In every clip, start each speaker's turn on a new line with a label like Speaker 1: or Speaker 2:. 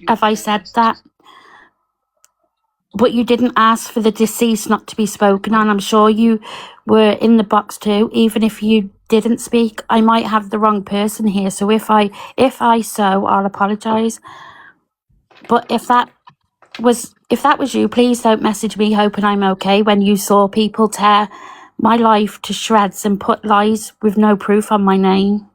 Speaker 1: have I said that? But you didn't ask for the deceased not to be spoken on. I'm sure you were in the box too. Even if you didn't speak, I might have the wrong person here. So if I I'll apologise. But if that was you, please don't message me hoping I'm okay when you saw people tear my life to shreds and put lies with no proof on my name.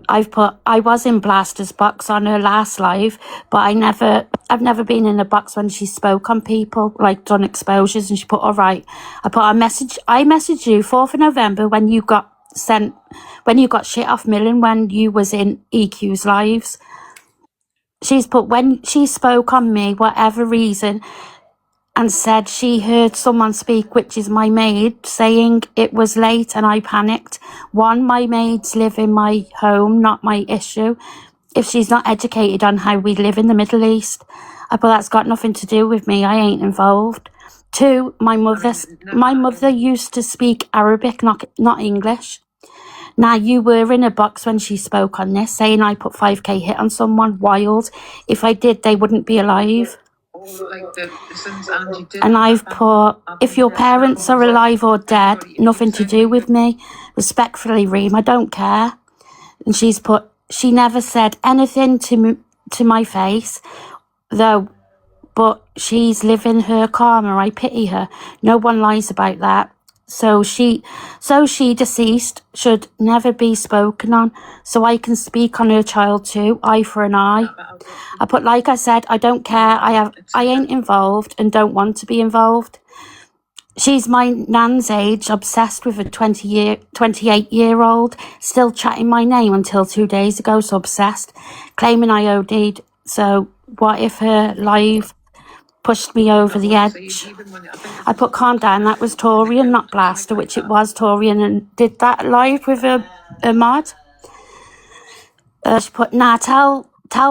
Speaker 1: I was in Blaster's box on her last live, but I've never been in a box when she spoke on people, like done exposures, and she put, all right. I messaged you 4th of November when you got shit off Millen when you was in EQ's lives. She's put, when she spoke on me, whatever reason, and said she heard someone speak, which is my maid, saying it was late and I panicked. One, my maids live in my home, not my issue. If she's not educated on how we live in the Middle East, but that's got nothing to do with me. I ain't involved. Two, my mother used to speak Arabic, not English. Now, you were in a box when she spoke on this, saying I put 5k hit on someone. Wild. If I did, they wouldn't be alive. And I've put, if your parents are alive or dead, nothing to do with me. Respectfully, Reem, I don't care. And she's put, she never said anything to my face, though, but she's living her karma. I pity her. No one lies about that. So she deceased should never be spoken on, so I can speak on her child too, eye for an eye. I put, like I said, I don't care. I ain't involved and don't want to be involved. She's my nan's age, obsessed with a 28-year-old, still chatting my name until 2 days ago, so obsessed, claiming I OD'd. So what if her live pushed me over the edge? I put, calm down, that was Torian, not Blaster, which it was Torian, and did that live with a mod. She put, nah, tell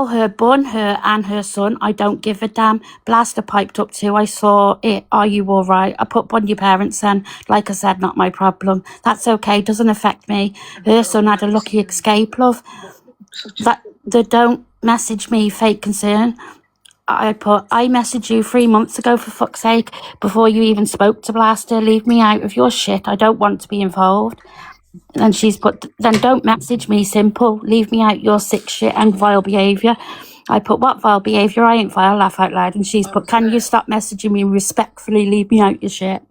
Speaker 1: her, bun her and her son, I don't give a damn. Blaster piped up too, I saw it, are you all right? I put, bun your parents then, like I said, not my problem. That's okay, doesn't affect me. Her son had a lucky escape, love. They don't message me, fake concern. I put, I messaged you 3 months ago, for fuck's sake, before you even spoke to Blaster. Leave me out of your shit. I don't want to be involved. And she's put, then don't message me, simple. Leave me out your sick shit and vile behaviour. I put, what vile behaviour? I ain't vile, laugh out loud. And she's put, can you stop messaging me respectfully? Leave me out your shit.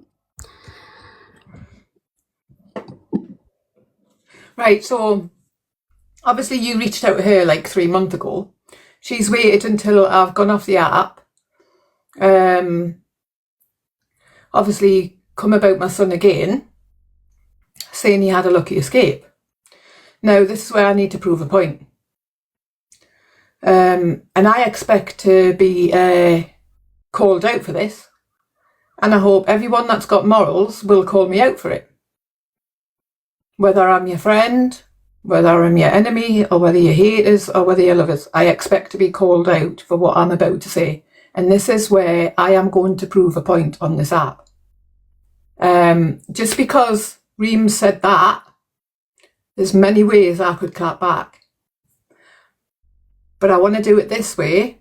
Speaker 2: Right, so obviously you reached out to her like 3 months ago. She's waited until I've gone off the app. Obviously come about my son again, saying he had a lucky escape. Now, this is where I need to prove a point. And I expect to be called out for this. And I hope everyone that's got morals will call me out for it. Whether I'm your friend, whether I'm your enemy, or whether you're haters, or whether you're lovers, I expect to be called out for what I'm about to say. And this is where I am going to prove a point on this app. Just because Reem said that, there's many ways I could clap back. But I want to do it this way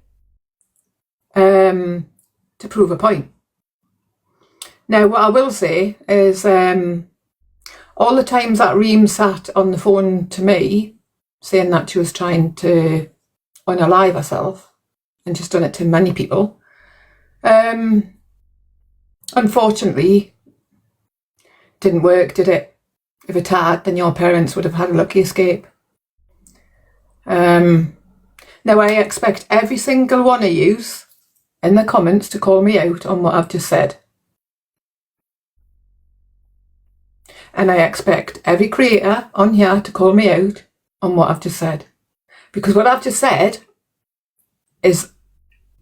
Speaker 2: to prove a point. Now, what I will say is all the times that Reem sat on the phone to me, saying that she was trying to unalive herself, and she's done it to many people, unfortunately, didn't work, did it? If it had, then your parents would have had a lucky escape. Now, I expect every single one of you in the comments to call me out on what I've just said. And I expect every creator on here to call me out on what I've just said. Because what I've just said is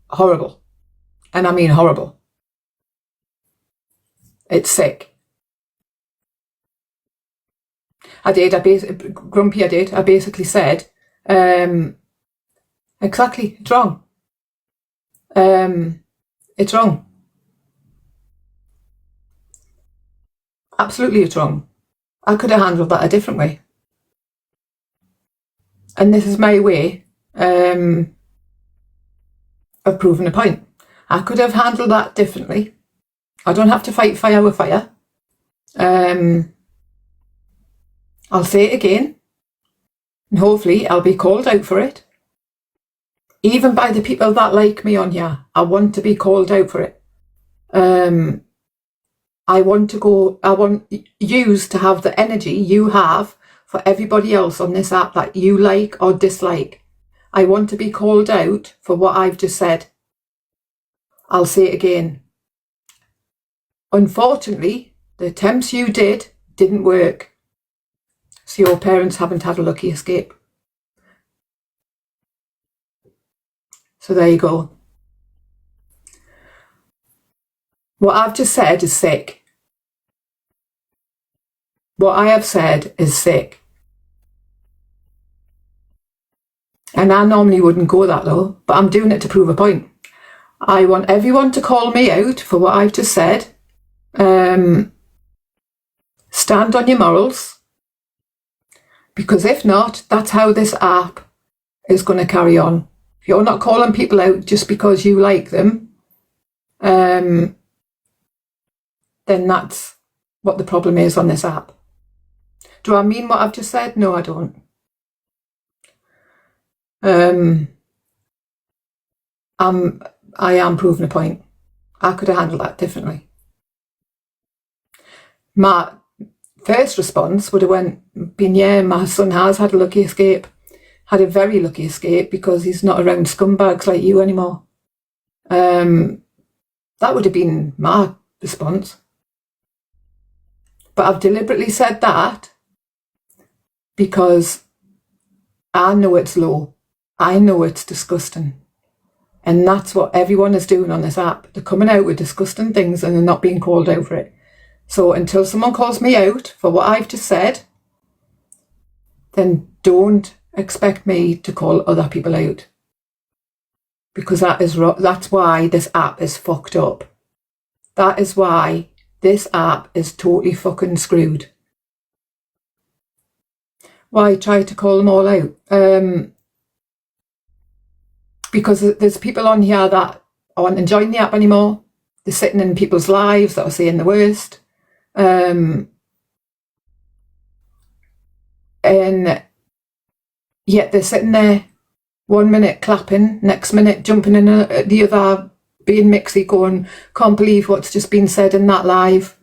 Speaker 2: horrible. And I mean horrible. It's sick. I basically said, exactly, it's wrong. It's wrong. Absolutely, it's wrong. I could have handled that a different way. And this is my way have proven a point. I could have handled that differently. I don't have to fight fire with fire. I'll say it again, and hopefully I'll be called out for it. Even by the people that like me on here, I want to be called out for it. I want yous to have the energy you have for everybody else on this app that you like or dislike. I want to be called out for what I've just said. I'll say it again. Unfortunately, the attempts you didn't work. So your parents haven't had a lucky escape. So there you go. What I've just said is sick. What I have said is sick. And I normally wouldn't go that low, but I'm doing it to prove a point. I want everyone to call me out for what I've just said. Stand on your morals. Because if not, that's how this app is going to carry on. If you're not calling people out just because you like them, then that's what the problem is on this app. Do I mean what I've just said? No, I don't. I am proving a point. I could have handled that differently. My first response would have been, yeah, my son has had a lucky escape. Had a very lucky escape because he's not around scumbags like you anymore. That would have been my response. But I've deliberately said that because I know it's low. I know it's disgusting. And that's what everyone is doing on this app. They're coming out with disgusting things and they're not being called out for it. So until someone calls me out for what I've just said, then don't expect me to call other people out. Because that's why this app is fucked up. That is why this app is totally fucking screwed. Why try to call them all out? Because there's people on here that aren't enjoying the app anymore. They're sitting in people's lives that are saying the worst. And yet they're sitting there 1 minute clapping, next minute jumping in the other, being mixy, going, can't believe what's just been said in that live.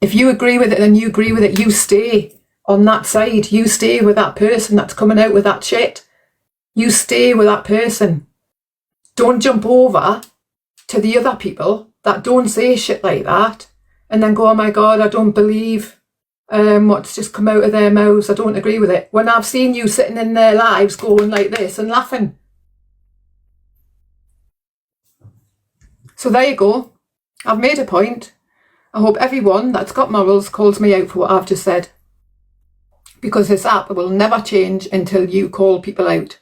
Speaker 2: If you agree with it, then you agree with it. You stay on that side. You stay with that person that's coming out with that shit. You stay with that person. Don't jump over to the other people that don't say shit like that and then go, oh my God, I don't believe what's just come out of their mouths. I don't agree with it. When I've seen you sitting in their lives going like this and laughing. So there you go. I've made a point. I hope everyone that's got morals calls me out for what I've just said. Because this app will never change until you call people out.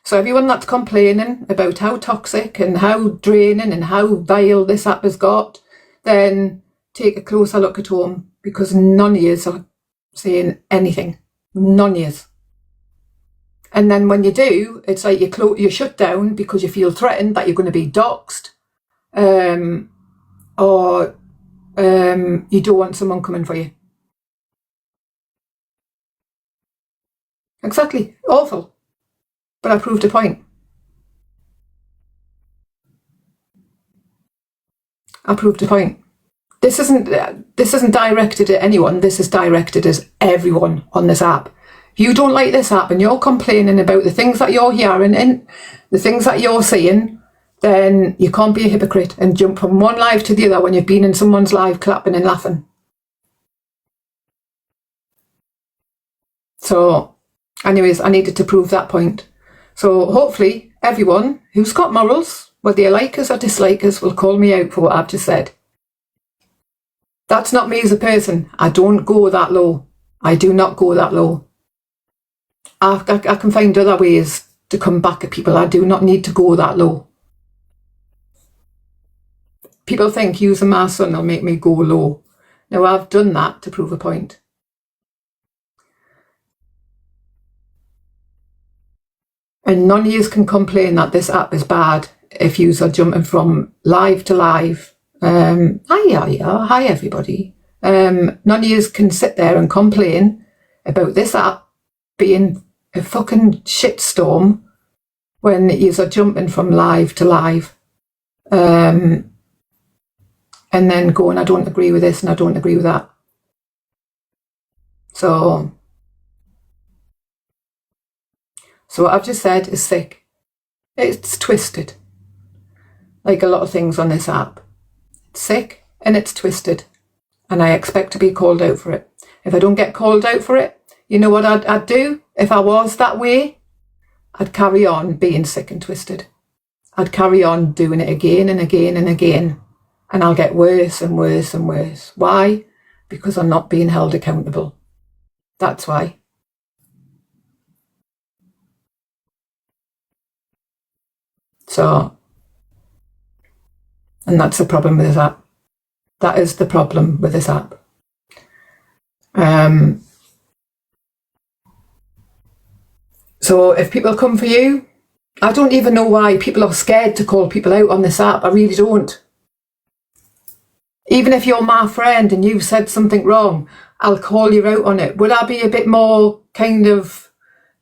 Speaker 2: So everyone that's complaining about how toxic and how draining and how vile this app has got, then take a closer look at home, because none of yous are saying anything. None of yous. And then when you do, it's like you shut down because you feel threatened that you're going to be doxxed, or you don't want someone coming for you. Exactly. Awful. But I proved a point. I proved a point. This isn't directed at anyone. This is directed at everyone on this app. If you don't like this app and you're complaining about the things that you're hearing and the things that you're seeing, then you can't be a hypocrite and jump from one live to the other when you've been in someone's live clapping and laughing. So, anyways, I needed to prove that point. So hopefully everyone who's got morals, whether you like us or dislike us, will call me out for what I've just said. That's not me as a person. I don't go that low. I do not go that low. I can find other ways to come back at people. I do not need to go that low. People think using my son will make me go low. Now, I've done that to prove a point. And none of you can complain that this app is bad if you are jumping from live to live. Hi everybody. None of you can sit there and complain about this app being a fucking shitstorm when you are jumping from live to live. And then going, I don't agree with this and I don't agree with that. So what I've just said is sick. It's twisted. Like a lot of things on this app. It's sick and it's twisted. And I expect to be called out for it. If I don't get called out for it, you know what I'd do? If I was that way, I'd carry on being sick and twisted. I'd carry on doing it again and again and again. And I'll get worse and worse and worse. Why? Because I'm not being held accountable. That's why. So, and that's the problem with this app. That is the problem with this app. So if people come for you, I don't even know why people are scared to call people out on this app. I really don't. Even if you're my friend and you've said something wrong, I'll call you out on it. Would I be a bit more kind of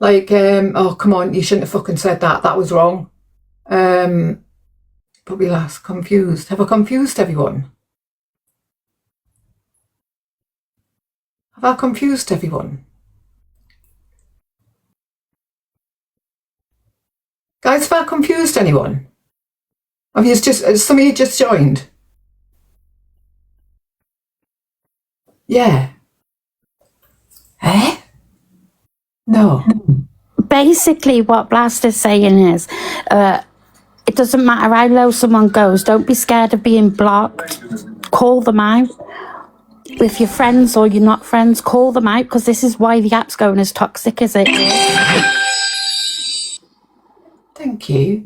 Speaker 2: like, oh, come on, you shouldn't have fucking said that. That was wrong. Probably last confused. Have I confused everyone? Have I confused everyone? Guys, have I confused anyone? Has some of you just joined? Yeah. Eh? No.
Speaker 1: Basically, what Blaster's saying is, it doesn't matter how low someone goes. Don't be scared of being blocked. Call them out. If you're friends or you're not friends, call them out, because this is why the app's going as toxic as it is.
Speaker 2: Thank you.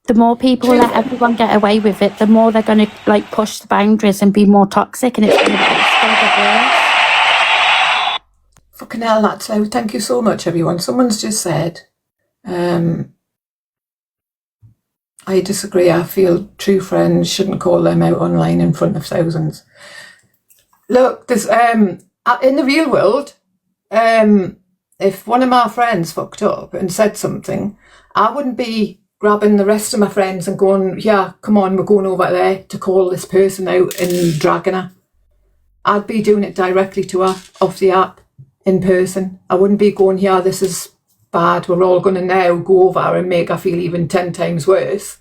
Speaker 1: The more people let everyone get away with it, the more they're going to like push the boundaries and be more toxic, and it's going to get worse.
Speaker 2: Fucking hell, that's out. Thank you so much, everyone. Someone's just said, I disagree. I feel true friends shouldn't call them out online in front of thousands. Look, there's in the real world, if one of my friends fucked up and said something, I wouldn't be grabbing the rest of my friends and going, yeah, come on, we're going over there to call this person out and dragging her. I'd be doing it directly to her off the app in person. I wouldn't be going, yeah, this is bad. We're all going to now go over her and make her feel even 10 times worse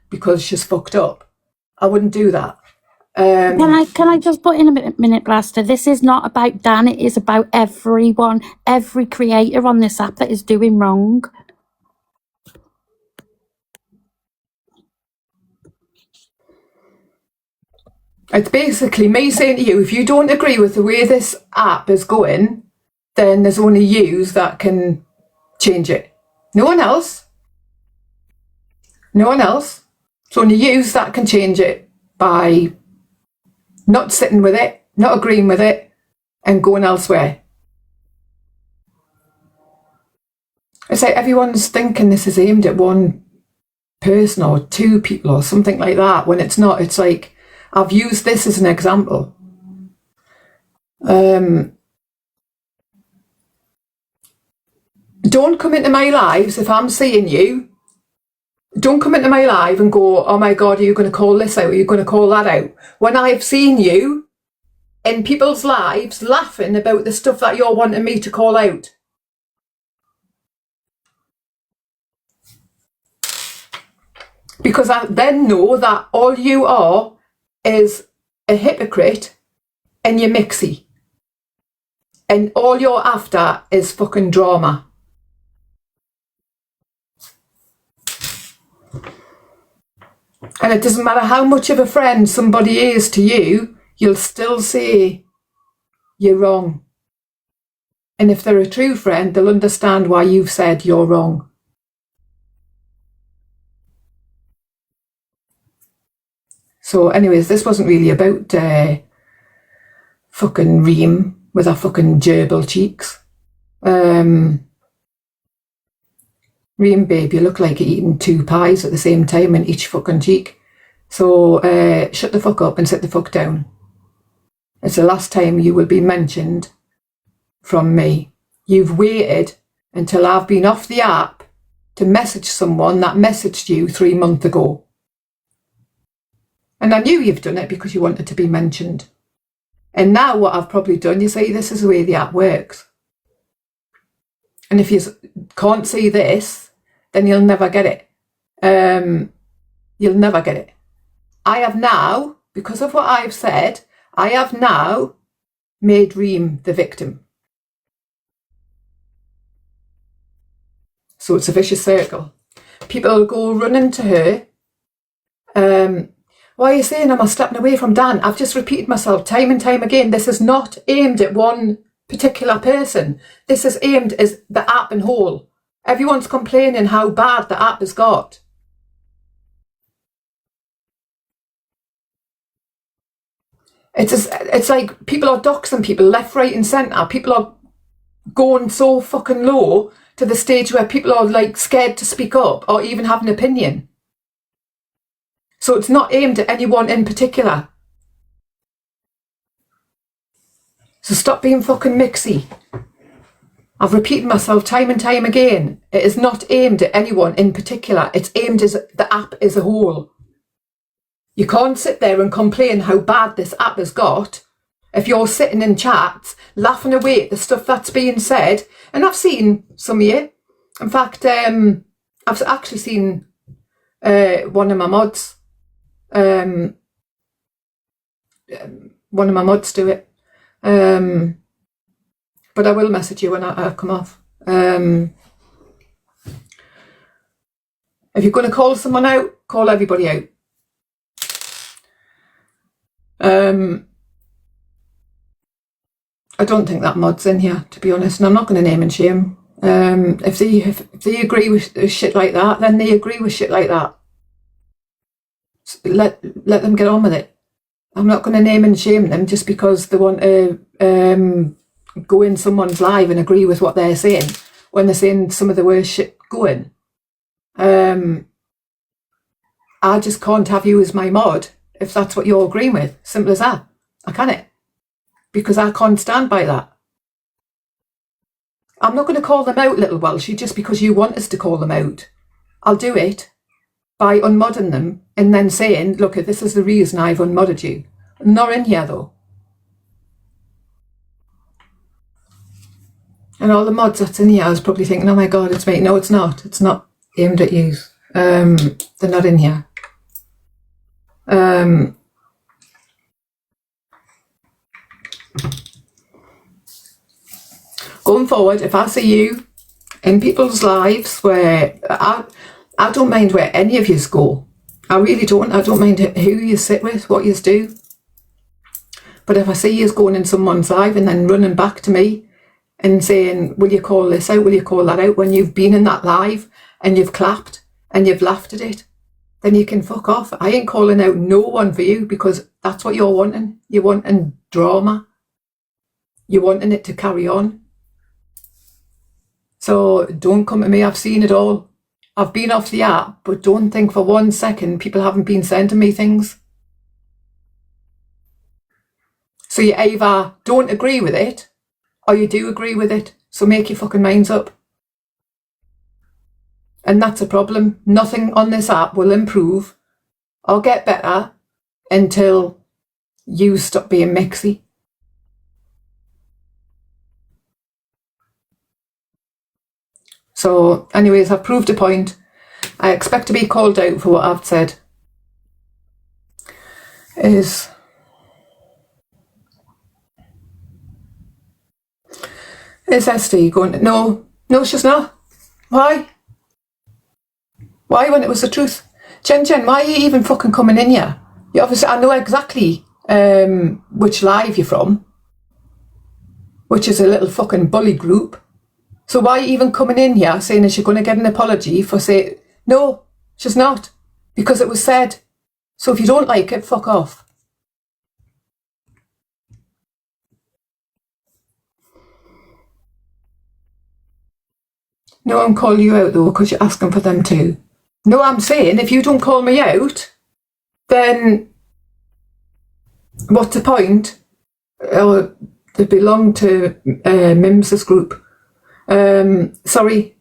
Speaker 2: because she's fucked up. I wouldn't do that.
Speaker 1: Can I just put in a minute, Blaster? This is not about Dan. It is about everyone, every creator on this app that is doing wrong.
Speaker 2: It's basically me saying to you, if you don't agree with the way this app is going, then there's only yous that can change it. No one else. No one else. It's only yous that can change it by not sitting with it, not agreeing with it, and going elsewhere. It's like everyone's thinking this is aimed at one person or two people or something like that, when it's not. It's like, I've used this as an example. Don't come into my lives if I'm seeing you. Don't come into my live and go, oh my God, are you going to call this out? Are you going to call that out? When I've seen you in people's lives laughing about the stuff that you're wanting me to call out. Because I then know that all you are is a hypocrite and you're mixy. And all you're after is fucking drama. And it doesn't matter how much of a friend somebody is to you, you'll still say you're wrong. And if they're a true friend, they'll understand why you've said you're wrong. So anyways, this wasn't really about fucking Reem with her fucking gerbil cheeks. Reem, babe, you look like you're eating 2 pies at the same time in each fucking cheek. So shut the fuck up and sit the fuck down. It's the last time you will be mentioned from me. You've waited until I've been off the app to message someone that messaged you 3 months ago. And I knew you've done it because you wanted to be mentioned. And now what I've probably done, you see, this is the way the app works. And if you can't see this, then you'll never get it. You'll never get it. I have now, because of what I've said, I have now made Reem the victim. So it's a vicious circle. People will go running to her. Why are you saying I'm stepping away from Dan? I've just repeated myself time and time again. This is not aimed at one particular person. This is aimed as the app in whole. Everyone's complaining how bad the app has got. It's like people are doxing people left, right and centre. People are going so fucking low to the stage where people are like scared to speak up or even have an opinion. So it's not aimed at anyone in particular. So stop being fucking mixy. I've repeated myself time and time again. It is not aimed at anyone in particular. It's aimed as the app as a whole. You can't sit there and complain how bad this app has got if you're sitting in chats laughing away at the stuff that's being said. And I've seen some of you. In fact, I've actually seen one of my mods. One of my mods do it. But I will message you when I come off. If you're going to call someone out, call everybody out. I don't think that mod's in here, to be honest, and I'm not going to name and shame. If they agree with shit like that, then they agree with shit like that. Let them get on with it. I'm not going to name and shame them just because they want to go in someone's live and agree with what they're saying when they're saying some of the worst shit going. I just can't have you as my mod if that's what you're agreeing with. Simple as that. I can't. Because I can't stand by that. I'm not going to call them out, little Welshie, just because you want us to call them out. I'll do it by unmodding them and then saying, look, this is the reason I've unmodded you. Not in here, though. And all the mods that's in here, I was probably thinking, oh my God, it's me. No, it's not. It's not aimed at you. They're not in here. Going forward, if I see you in people's lives where I don't mind where any of yous go. I really don't. I don't mind who you sit with, what yous do. But if I see yous going in someone's live and then running back to me and saying, will you call this out? Will you call that out? When you've been in that live and you've clapped and you've laughed at it, then you can fuck off. I ain't calling out no one for you because that's what you're wanting. You're wanting drama. You're wanting it to carry on. So don't come to me. I've seen it all. I've been off the app, but don't think for 1 second people haven't been sending me things. So you either don't agree with it or you do agree with it. So make your fucking minds up. And that's a problem. Nothing on this app will improve or get better until you stop being mixy. So anyways, I've proved a point. I expect to be called out for what I've said. Is Esty going, no, she's not. Why? Why when it was the truth? Jen, why are you even fucking coming in here? You obviously, I know exactly which live you're from, which is a little fucking bully group. So why are you even coming in here saying that you're going to get an apology for saying, no, she's not, because it was said. So if you don't like it, fuck off. No one call you out though, because you're asking for them too. No, I'm saying if you don't call me out, then what's the point? They belong to Mims's group. Sorry,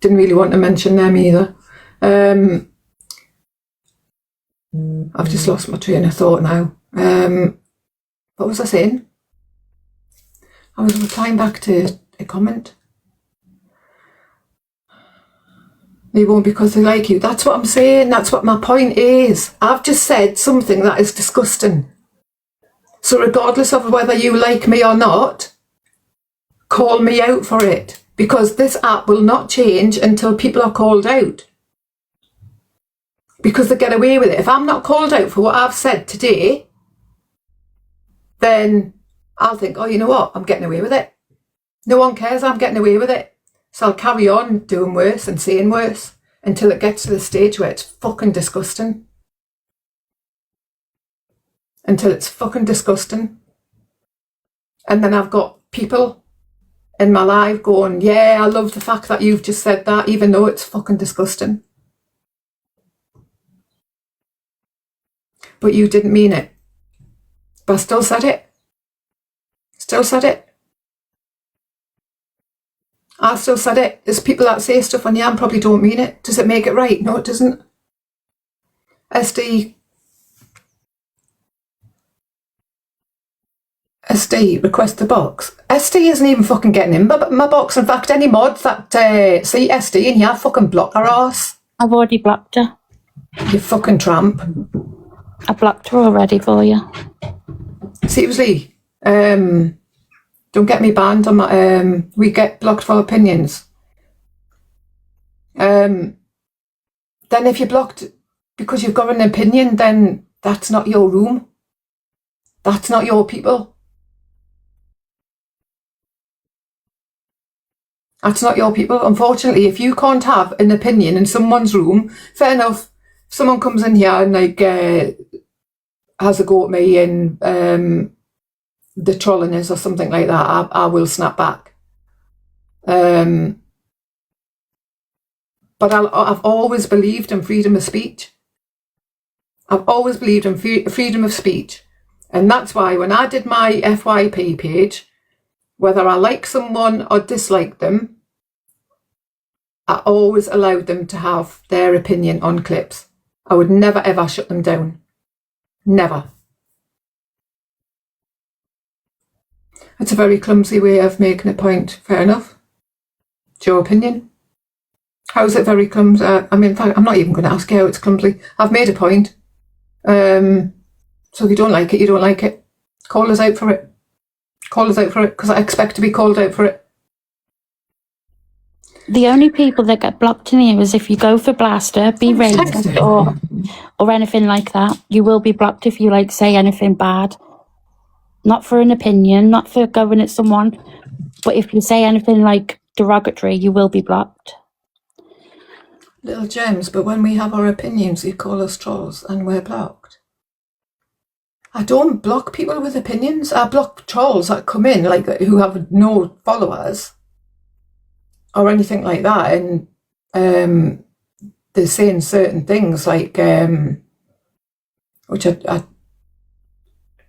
Speaker 2: didn't really want to mention them either. I've just lost my train of thought now. What was I saying? I was replying back to a comment. They won't because they like you. That's what I'm saying. That's what my point is. I've just said something that is disgusting. So regardless of whether you like me or not, call me out for it. Because this app will not change until people are called out. Because they get away with it. If I'm not called out for what I've said today, then I'll think, oh, you know what? I'm getting away with it. No one cares I'm getting away with it. So I'll carry on doing worse and saying worse until it gets to the stage where it's fucking disgusting. Until it's fucking disgusting. And then I've got people in my life going, yeah, I love the fact that you've just said that, even though it's fucking disgusting. But you didn't mean it. But I still said it. Still said it. I still said it. There's people that say stuff on and probably don't mean it. Does it make it right? No, it doesn't. SD, request the box. SD isn't even fucking getting in my box. In fact, any mods that see SD in here fucking block her ass.
Speaker 1: I've already blocked her.
Speaker 2: You fucking tramp.
Speaker 1: I blocked her already for you.
Speaker 2: Seriously, don't get me banned on my, we get blocked for opinions. Then if you're blocked because you've got an opinion, then that's not your room. That's not your people. That's not your people. Unfortunately, if you can't have an opinion in someone's room, fair enough. If someone comes in here and like has a go at me and the trolling is or something like that, I will snap back. But I've always believed in freedom of speech. I've always believed in freedom of speech. And that's why when I did my FYP page, whether I like someone or dislike them, I always allowed them to have their opinion on clips. I would never ever shut them down. Never. It's a very clumsy way of making a point. Fair enough. It's your opinion. How is it very clumsy? I mean, in fact, I'm not even going to ask you how it's clumsy. I've made a point. So if you don't like it, you don't like it. Call us out for it. Call us out for it, because I expect to be called out for it.
Speaker 1: The only people that get blocked in here is if you go for Blaster, be racist or anything like that. You will be blocked if you like say anything bad. Not for an opinion, not for going at someone, but if you say anything like derogatory, you will be blocked.
Speaker 2: Little gems, but when we have our opinions, you call us trolls and we're blocked. I don't block people with opinions. I block trolls that come in, like who have no followers or anything like that, and they're saying certain things like, which I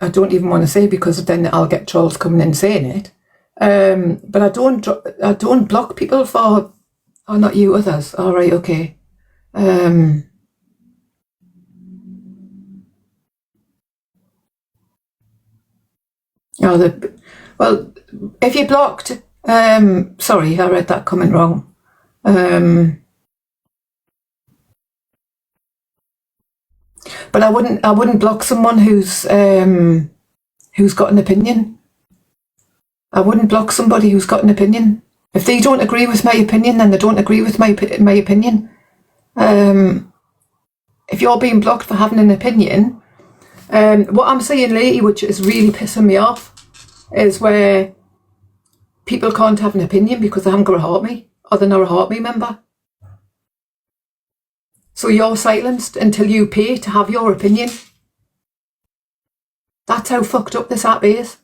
Speaker 2: don't even want to say because then I'll get trolls coming in saying it. But I don't block people for, oh, not you, others. All right, okay. Well, if you're blocked, sorry, I read that comment wrong. But I wouldn't block someone who's got an opinion. I wouldn't block somebody who's got an opinion. If they don't agree with my opinion, then they don't agree with my opinion. If you're being blocked for having an opinion, what I'm seeing lately, which is really pissing me off, is where people can't have an opinion because they haven't got a Heart.me or they're not a Heart.me member. So you're silenced until you pay to have your opinion. That's how fucked up this app is.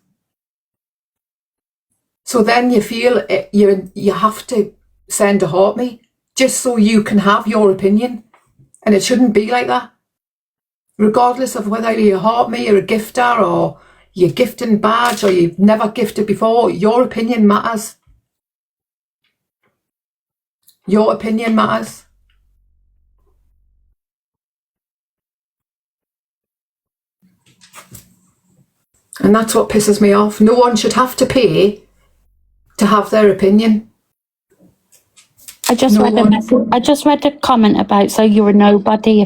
Speaker 2: So then you feel you have to send to haunt me just so you can have your opinion. And it shouldn't be like that. Regardless of whether you haunt me, you're a gifter, or you're gifting badge, or you've never gifted before, your opinion matters. Your opinion matters. And that's what pisses me off. No one should have to pay to have their opinion.
Speaker 1: I just read a message. I just read a comment about so you're a nobody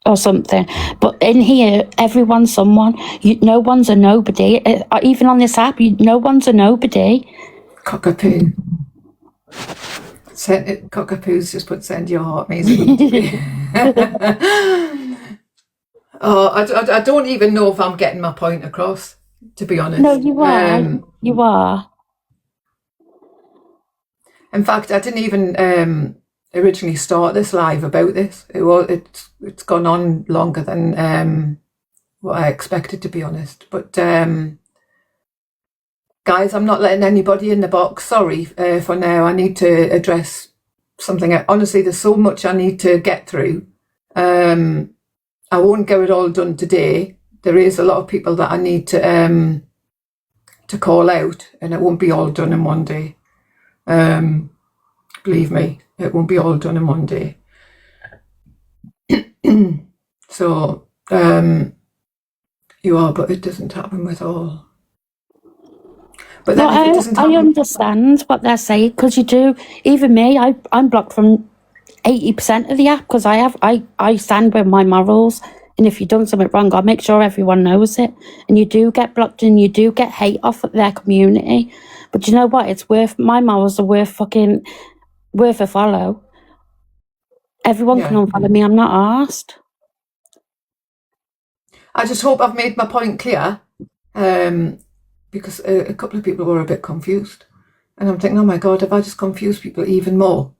Speaker 1: or something. But in here, everyone's someone. No one's a nobody. Even on this app, no one's a nobody.
Speaker 2: Cockapoo. Cockapoo's just put send your heart, Maisie. Oh, I don't even know if I'm getting my point across, to be honest.
Speaker 1: No, you are. You are.
Speaker 2: In fact, I didn't even originally start this live about this. It's gone on longer than what I expected, to be honest. But guys, I'm not letting anybody in the box. Sorry for now. I need to address something. Honestly, there's so much I need to get through. I won't get it all done today. There is a lot of people that I need to call out, and it won't be all done in one day. Believe me, it won't be all done in one day. So, you are, but it doesn't happen with all. But then if it doesn't happen,
Speaker 1: I understand what they're saying, because you do. Even me, I'm blocked from 80% of the app because I stand with my morals, and if you've done something wrong, I'll make sure everyone knows it. And you do get blocked, and you do get hate off of their community. But you know what? It's my morals are worth a follow. Everyone can unfollow me. I'm not asked.
Speaker 2: I just hope I've made my point clear, because a couple of people were a bit confused, and I'm thinking, oh my God, have I just confused people even more?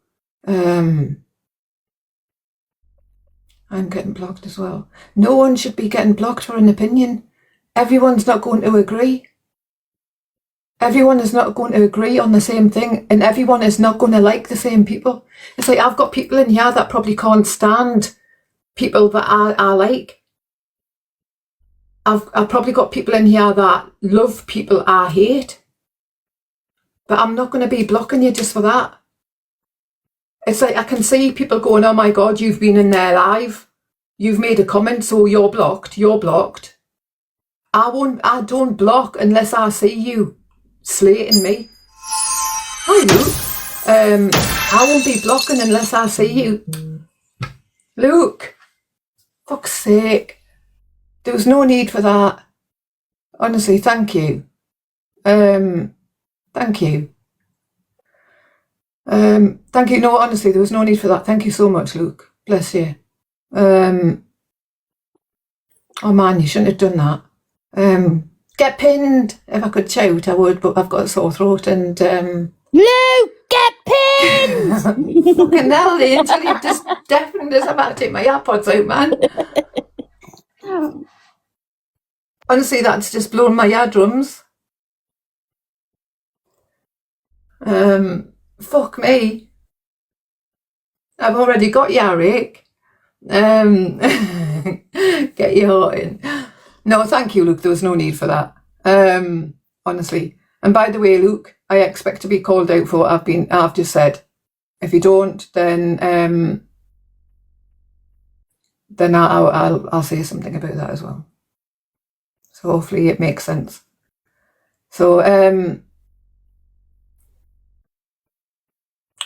Speaker 2: I'm getting blocked as well. No one should be getting blocked for an opinion. Everyone's not going to agree. Everyone is not going to agree on the same thing, and everyone is not going to like the same people. It's like I've got people in here that probably can't stand people that I like. I've probably got people in here that love people I hate. But I'm not going to be blocking you just for that. It's like I can see people going, oh my God, you've been in their live. You've made a comment, so you're blocked. You're blocked. I don't block unless I see you slating me. Hi, Luke. I won't be blocking unless I see you. Luke, fuck's sake. There was no need for that. Honestly, thank you. Thank you. Thank you. No, honestly, there was no need for that. Thank you so much, Luke. Bless you. Oh man, you shouldn't have done that. Get pinned. If I could shout, I would, but I've got a sore throat and
Speaker 1: Luke, get pinned!
Speaker 2: fucking hell, Angel, you've just deafened us. I'm about to take my AirPods out, man. Honestly, that's just blown my eardrums. Fuck me. I've already got Yarrick. Get your heart in. No, thank you, Luke. There was no need for that. Honestly. And by the way, Luke, I expect to be called out for what I've just said. If you don't, then I'll say something about that as well. So hopefully it makes sense. So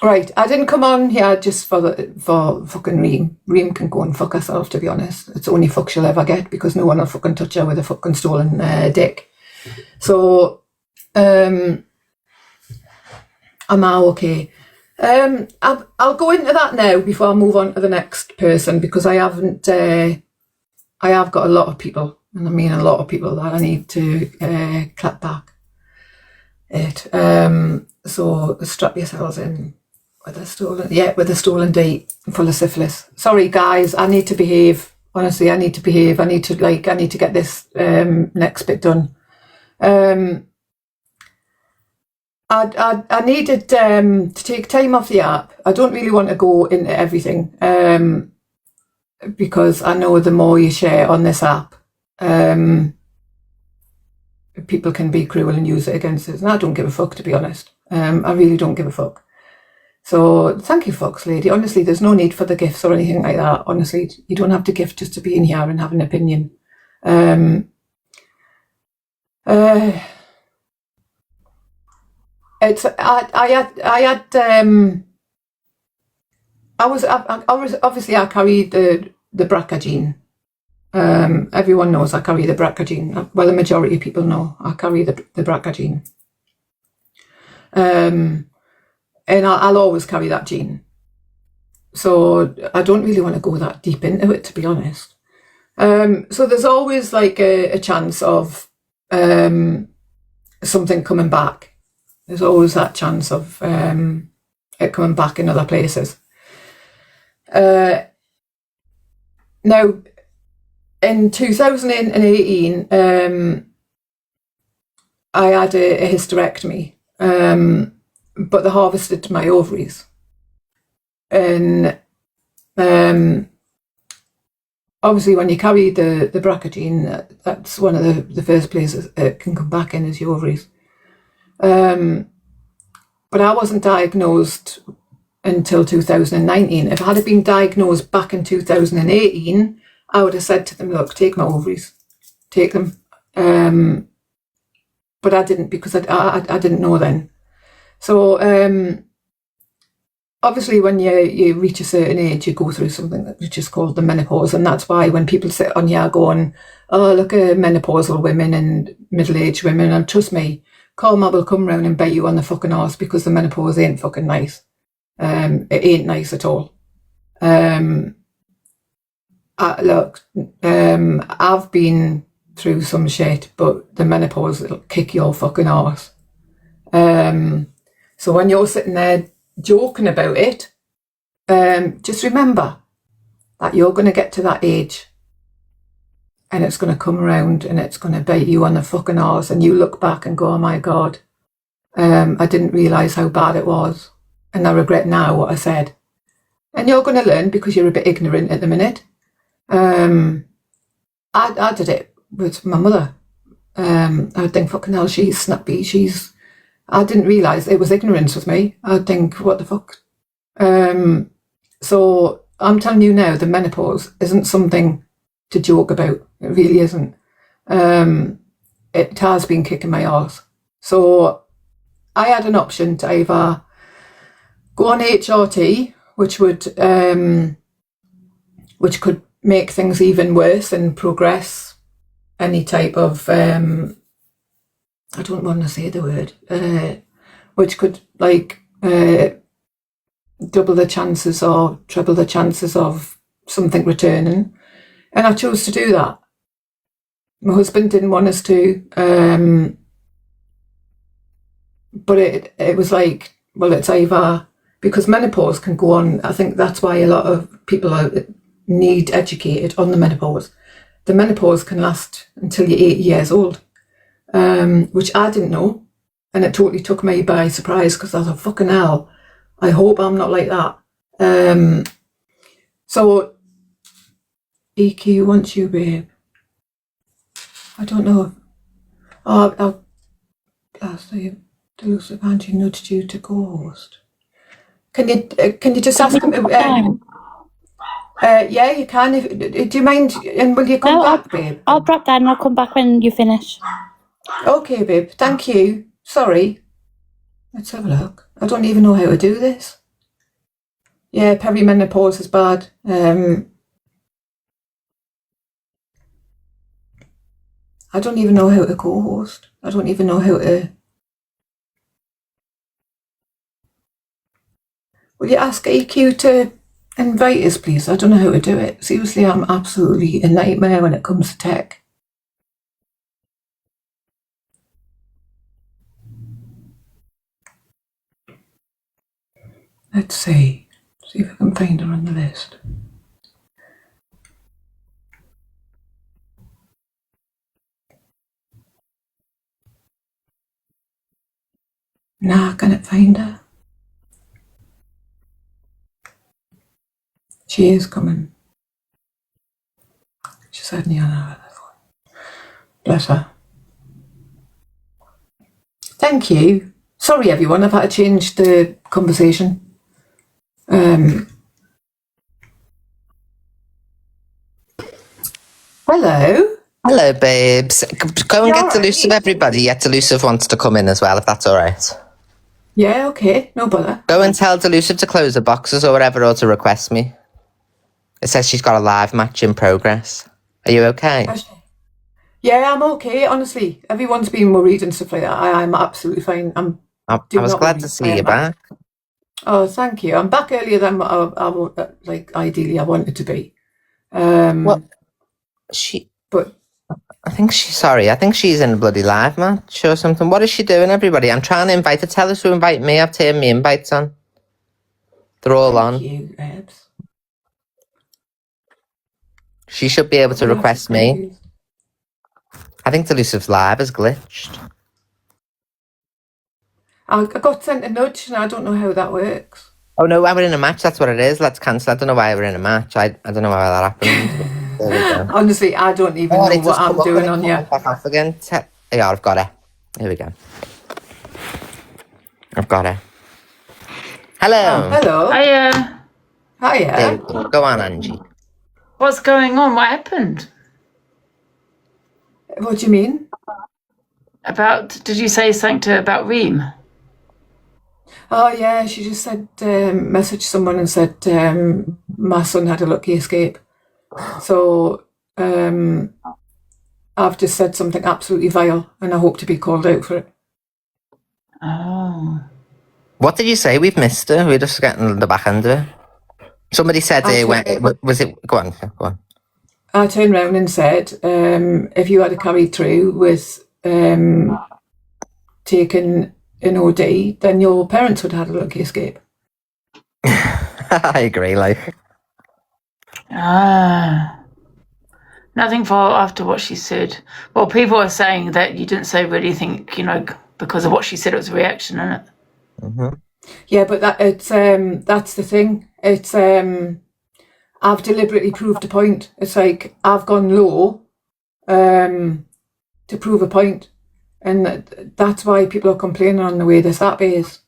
Speaker 2: right, I didn't come on here just for fucking Reem. Reem can go and fuck herself, to be honest. It's the only fuck she'll ever get because no one will fucking touch her with a fucking stolen dick. So am I okay? I'll go into that now before I move on to the next person, because I have got a lot of people, and I mean a lot of people that I need to clap back at. So strap yourselves in with a stolen date full of syphilis. Sorry guys, I need to behave. Honestly, I need to behave. I need to get this next bit done. I needed to take time off the app. I don't really want to go into everything because I know the more you share on this app, people can be cruel and use it against us. And I don't give a fuck, to be honest. I really don't give a fuck. So thank you, Fox Lady. Honestly, there's no need for the gifts or anything like that. Honestly, you don't have to gift just to be in here and have an opinion. Obviously I carry the BRCA gene. Everyone knows I carry the BRCA gene. Well, the majority of people know I carry the BRCA gene. And I'll always carry that gene. So I don't really want to go that deep into it, to be honest. So there's always like a chance of something coming back. There's always that chance of it coming back in other places. Now, in 2018, I had a hysterectomy, but they harvested my ovaries. And obviously, when you carry the BRCA gene, that's one of the first places it can come back in is your ovaries. But I wasn't diagnosed until 2019. If I had been diagnosed back in 2018, I would have said to them, look, take my ovaries, take them. But I didn't, because I didn't know then. So obviously when you reach a certain age, you go through something which is called the menopause. And that's why when people sit on here going, oh, look at menopausal women and middle-aged women, and trust me, Karma will come round and bite you on the fucking arse, because the menopause ain't fucking nice. It ain't nice at all. I've been through some shit, but the menopause will kick your fucking arse. So when you're sitting there joking about it, just remember that you're going to get to that age and it's going to come around and it's going to bite you on the fucking arse, and you look back and go, oh my God, I didn't realise how bad it was, and I regret now what I said. And you're going to learn, because you're a bit ignorant at the minute. I did it with my mother. I would think, fucking hell, she's snappy. I didn't realise it was ignorance with me. I'd think, what the fuck? So I'm telling you now, the menopause isn't something to joke about. It really isn't. It has been kicking my arse. So I had an option to either go on HRT, which could make things even worse and progress any type of I don't want to say the word, which could double the chances or treble the chances of something returning. And I chose to do that. My husband didn't want us to, but it was like, well, it's either, because menopause can go on. I think that's why a lot of people need educated on the menopause. The menopause can last until you're 80 years old, which I didn't know. And it totally took me by surprise, because I thought, fucking hell, I hope I'm not like that. So EQ wants you, babe. I don't know. I'll say Delusive Angie nudged you to co-host. Can you just ask him? Yeah, you can. Do you mind? And will you come back, babe?
Speaker 1: I'll drop down and I'll come back when you finish.
Speaker 2: Okay, babe. Thank you. Sorry. Let's have a look. I don't even know how to do this. Yeah, perimenopause is bad. I don't even know how to co-host. I don't even know how to... Will you ask EQ to invite us, please? I don't know how to do it. Seriously, I'm absolutely a nightmare when it comes to tech. Let's see. See if I can find her on the list. Nah, I can't find her. She is coming. She's had me on her phone. Bless her. Thank you. Sorry, everyone. I've had to change the conversation. Hello.
Speaker 3: Hello, babes. Go and
Speaker 2: You
Speaker 3: get
Speaker 2: alright?
Speaker 3: Delusive, everybody. Yet Delusive wants to come in as well, if that's all right.
Speaker 2: Yeah, okay. No bother.
Speaker 3: Go and tell Delusive to close the boxes or whatever, or to request me. It says she's got a live match in progress. Are you okay?
Speaker 2: Yeah, I'm okay. Honestly, everyone's been worried and stuff like that. I'm absolutely fine.
Speaker 3: I was glad to see you back.
Speaker 2: Oh, thank you. I'm back earlier than ideally I wanted to be.
Speaker 3: But I think she's in a bloody live match or something. What is she doing, everybody? I'm trying to invite her. Tell her to invite me. I've turned me invites on. They're all on.
Speaker 2: Thank you, Ebs.
Speaker 3: She should be able to request me. I think Delusive's live is glitched.
Speaker 2: I got sent a nudge and I don't know how that works.
Speaker 3: Oh no, we're in a match. That's what it is. Let's cancel. I don't know why we're in a match. I don't know how that happened. There we go.
Speaker 2: Honestly, I don't even know what I'm doing on here.
Speaker 3: Back off again. Yeah, I've got it. Here we go. I've got it. Hello.
Speaker 2: Hello.
Speaker 4: Hiya.
Speaker 2: Hiya.
Speaker 3: Go on, Angie.
Speaker 4: What's going on? What happened?
Speaker 2: What do you mean?
Speaker 4: Did you say something to her about Reem?
Speaker 2: Oh yeah, she just said, messaged someone and said my son had a lucky escape. So I've just said something absolutely vile and I hope to be called out for it.
Speaker 4: Oh.
Speaker 3: What did you say? We've missed her. We're just getting the back end of it. Somebody said, was it? Go on.
Speaker 2: I turned around and said, if you had carried through with taking an OD, then your parents would have had a lucky escape.
Speaker 3: I agree, like.
Speaker 4: Nothing for after what she said. Well, people are saying that you didn't say really think, because of what she said, it was a reaction, isn't it?
Speaker 3: Mm-hmm.
Speaker 2: Yeah, but that's the thing. It's I've deliberately proved a point. It's like I've gone low to prove a point, and that's why people are complaining on the way this app is.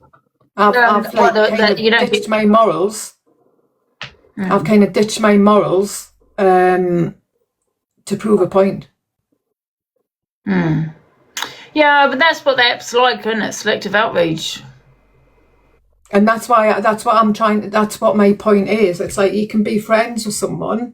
Speaker 2: I've ditched my morals. I've kind of ditched my morals to prove a point.
Speaker 4: Yeah, but that's what the app's like, isn't it? Selective outrage.
Speaker 2: And that's what my point is. It's like you can be friends with someone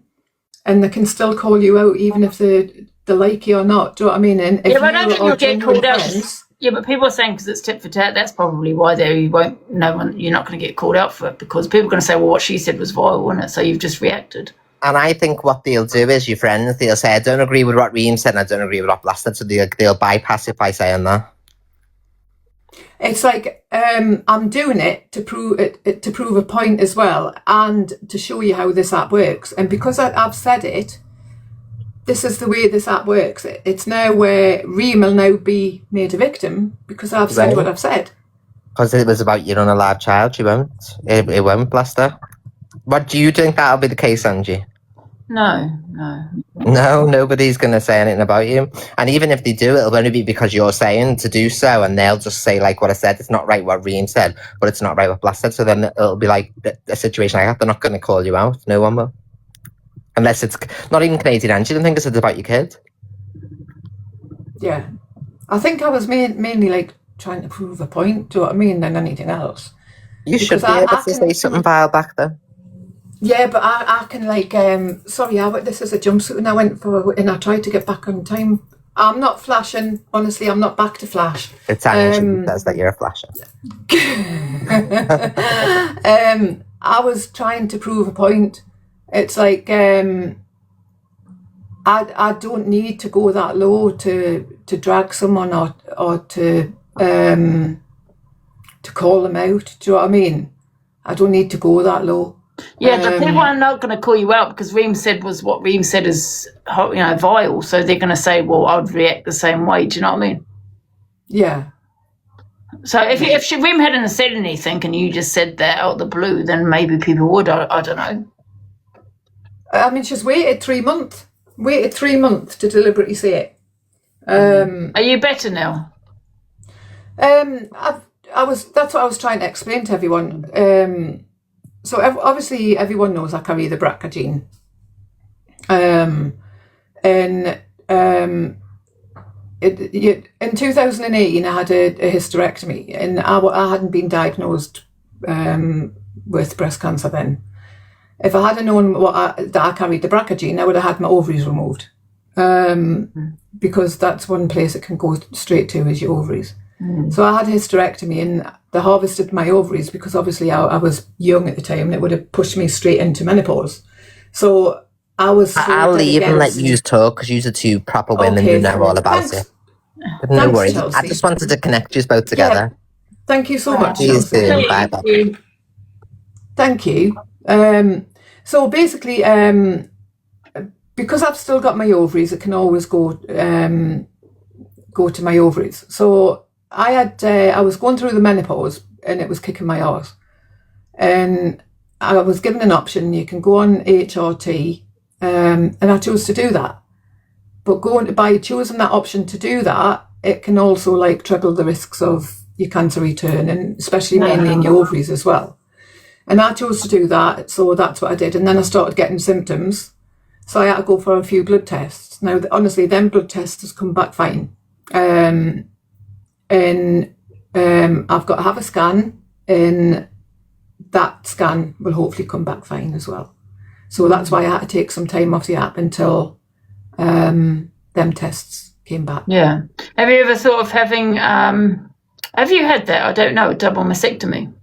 Speaker 2: and they can still call you out even if they like you or not. Do you know what I mean? And if
Speaker 4: I don't think you'll get called out.
Speaker 2: Friends,
Speaker 4: yeah, but people are saying because it's tit for tat, that's probably why you're not going to get called out for it, because people are going to say, well, what she said was vile, wasn't it? So you've just reacted.
Speaker 3: And I think what they'll do is, your friends, they'll say, I don't agree with what Reem said and I don't agree with what Blasted, so they'll bypass it by saying that.
Speaker 2: It's like I'm doing it to prove a point as well, and to show you how this app works. And because I've said it, this is the way this app works. It's now where Reem will now be made a victim because I've said what I've said. Because
Speaker 3: it was about your unalive child, she won't. It won't, Blaster. What do you think that'll be the case, Angie?
Speaker 4: No,
Speaker 3: nobody's going to say anything about you. And even if they do, it'll only be because you're saying to do so, and they'll just say, like what I said, it's not right what Reem said, but it's not right what Blast said. So then it'll be like a situation like that. They're not going to call you out. No one will. Unless it's not even Canadian Angie. I don't think it's about your kid.
Speaker 2: Yeah. I think I was mainly like trying to prove a point, do you know what I mean, than anything else.
Speaker 3: You should be able to say something vile back then.
Speaker 2: Yeah, but I can this is a jumpsuit and I went for, and I tried to get back on time. I'm not flashing, honestly, I'm not back to flash.
Speaker 3: It's Angie says that you're a flasher.
Speaker 2: I was trying to prove a point. It's like I don't need to go that low to drag someone or to call them out. Do you know what I mean? I don't need to go that low.
Speaker 4: Yeah, but people are not going to call you out because Reem said is vile. So they're going to say, well, I'd react the same way. Do you know what I mean?
Speaker 2: Yeah.
Speaker 4: So if Reem hadn't said anything and you just said that out the blue, then maybe people would. I don't know.
Speaker 2: I mean, she's waited 3 months. Waited 3 months to deliberately say it.
Speaker 4: Are you better now?
Speaker 2: That's what I was trying to explain to everyone. Obviously everyone knows I carry the BRCA gene. In 2018 I had a hysterectomy, and I hadn't been diagnosed with breast cancer then. If I had known that I carried the BRCA gene, I would have had my ovaries removed, because that's one place it can go straight to is your ovaries. So I had a hysterectomy, and they harvested my ovaries because obviously I was young at the time, and it would have pushed me straight into menopause. So I was.
Speaker 3: I'll leave and let you talk, because you are two proper women who know all about it. But no worries.
Speaker 2: Chelsea.
Speaker 3: I just wanted to connect you both together.
Speaker 2: Thank you so much.
Speaker 3: See you
Speaker 2: Chelsea.
Speaker 3: soon. Bye bye.
Speaker 2: Thank you. So basically, because I've still got my ovaries, it can always go to my ovaries. So I was going through the menopause, and it was kicking my arse. And I was given an option: you can go on HRT, and I chose to do that. But by choosing that option to do that, it can also like treble the risks of your cancer return, and especially mainly in your ovaries as well. And I chose to do that, so that's what I did. And then I started getting symptoms, so I had to go for a few blood tests. Now, honestly, them blood tests has come back fine. I've got to have a scan, and that scan will hopefully come back fine as well. So that's why I had to take some time off the app until them tests came back.
Speaker 4: Yeah. Have you ever thought of having? Have you had that? I don't know. Double mastectomy.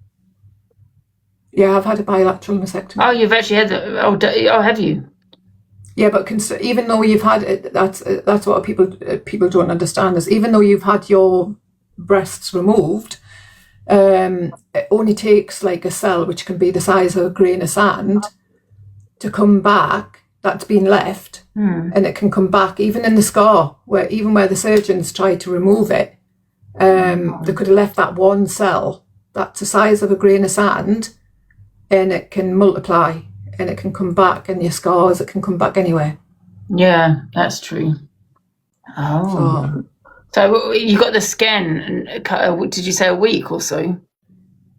Speaker 2: Yeah, I've had a bilateral mastectomy.
Speaker 4: Oh, you've actually had that. Oh, have you?
Speaker 2: Yeah, but even though you've had it, that's what people don't understand is even though you've had your breasts removed, it only takes like a cell, which can be the size of a grain of sand, to come back. That's been left, and it can come back even in the scar, where the surgeons tried to remove it, they could have left that one cell that's the size of a grain of sand, and it can multiply, and it can come back, and your scars, it can come back anywhere.
Speaker 4: Yeah, that's true. Oh. So you got the scan, did you say a week or so?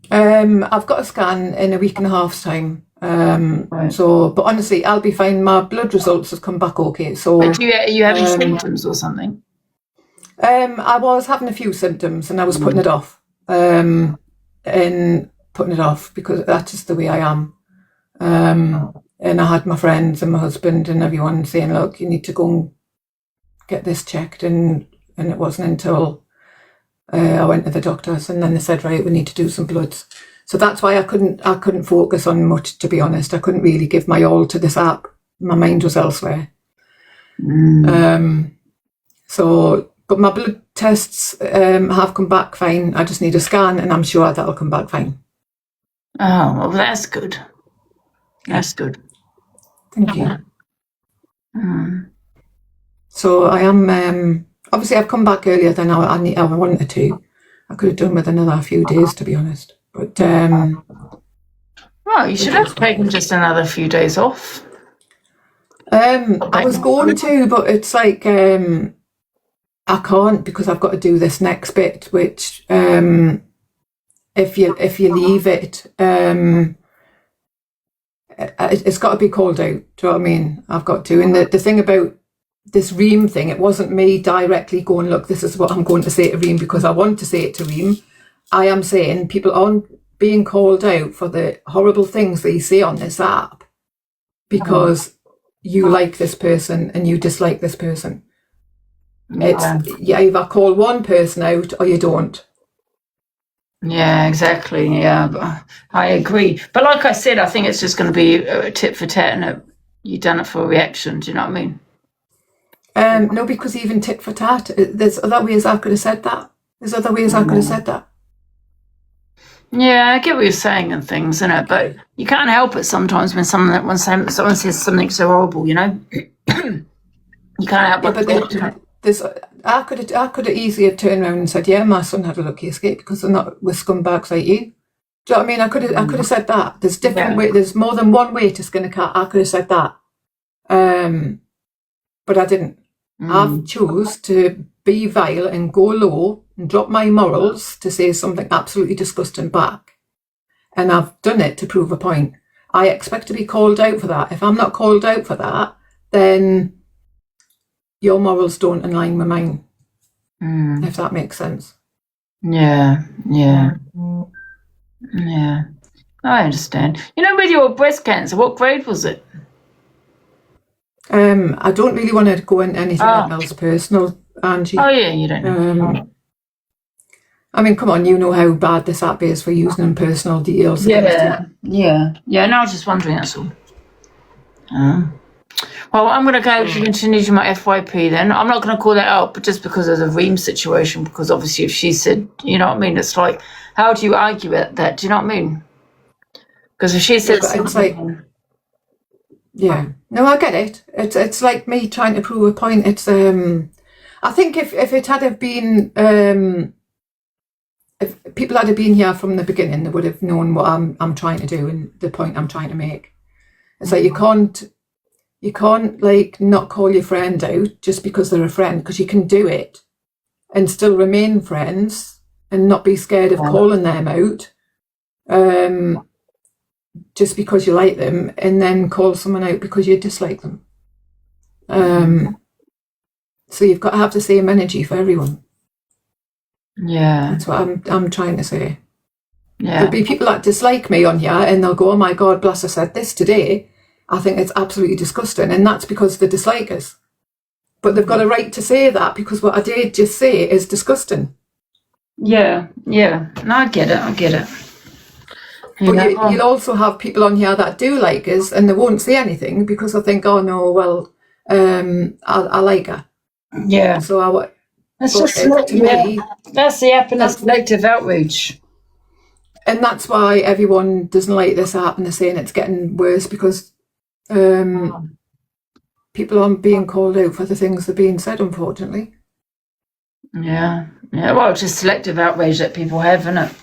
Speaker 2: I've got a scan in a week and a half's time. Right. But honestly, I'll be fine. My blood results have come back okay. So
Speaker 4: but are you having symptoms or something?
Speaker 2: I was having a few symptoms, and I was putting it off. Because that's just the way I am. And I had my friends and my husband and everyone saying, look, you need to go and get this checked, and it wasn't until I went to the doctors, and then they said, right, we need to do some bloods. So that's why I couldn't focus on much, to be honest. I couldn't really give my all to this app. My mind was elsewhere. But my blood tests have come back fine. I just need a scan, and I'm sure that'll come back fine.
Speaker 4: Oh, well, that's good. That's good.
Speaker 2: Thank you. So I am, obviously I've come back earlier than I wanted to. I could have done with another few days, to be honest. But
Speaker 4: well, you should have taken just another few days off.
Speaker 2: I was going to, but it's like I can't, because I've got to do this next bit, which if you leave it, it's got to be called out. Do you know what I mean? I've got to. And the thing about this Reem thing, it wasn't me directly going, look, this is what I'm going to say to Reem because I want to say it to Reem. I am saying people aren't being called out for the horrible things they say on this app because you like this person and you dislike this person. It's you either call one person out or you don't.
Speaker 4: Yeah, exactly. Yeah, but I agree. But like I said, I think it's just going to be a tit for tat, and you've done it for a reaction. Do you know what I mean?
Speaker 2: No, because even tit for tat, there's other ways I could have said that.
Speaker 4: Yeah, I get what you're saying and things, innit? But you can't help it sometimes when someone says something so horrible, you know? You can't help but
Speaker 2: I could have easily turned around and said, yeah, my son had a lucky escape because they're not with scumbags like you. Do you know what I mean? I could have said that. There's different way. There's more than one way to skin a cat. I could have said that, but I didn't. I've chose to be vile and go low and drop my morals to say something absolutely disgusting back, and I've done it to prove a point. I expect to be called out for that. If I'm not called out for that, then your morals don't align with mine. If that makes sense.
Speaker 4: Yeah. I understand. You know, with your breast cancer, what grade was it?
Speaker 2: I don't really want to go into anything else personal, Angie.
Speaker 4: Oh yeah, you don't know.
Speaker 2: I mean, come on, you know how bad this app is for using in personal details.
Speaker 4: Yeah. No, I was just wondering, that's all. Well, I'm going to go to continue to my FYP then. I'm not going to call that out, but just because of the Reem situation, because obviously if she said, you know what I mean, it's like, how do you argue at that? Do you know what I mean? Because if she said
Speaker 2: it's like, yeah, no, I get it. It's like me trying to prove a point. It's I think if it had have been if people had have been here from the beginning, they would have known what I'm trying to do and the point I'm trying to make. It's like you can't like not call your friend out just because they're a friend, because you can do it and still remain friends and not be scared of calling them out. Just because you like them, and then call someone out because you dislike them. So you've got to have the same energy for everyone.
Speaker 4: Yeah.
Speaker 2: That's what I'm trying to say.
Speaker 4: Yeah.
Speaker 2: There'll be people that dislike me on here and they'll go, oh my God, Blasser said this today. I think it's absolutely disgusting. And that's because they dislike us. But they've got a right to say that, because what I did just say is disgusting.
Speaker 4: Yeah. No, I get it.
Speaker 2: But you'll also have people on here that do like us and they won't say anything because they think, oh no, well, I like her.
Speaker 4: Yeah.
Speaker 2: So
Speaker 4: that's me. That's the app and that's selective outrage.
Speaker 2: And that's why everyone doesn't like this app, and they're saying it's getting worse because people aren't being called out for the things that are being said, unfortunately.
Speaker 4: Yeah. Well, it's just selective outrage that people have, isn't it?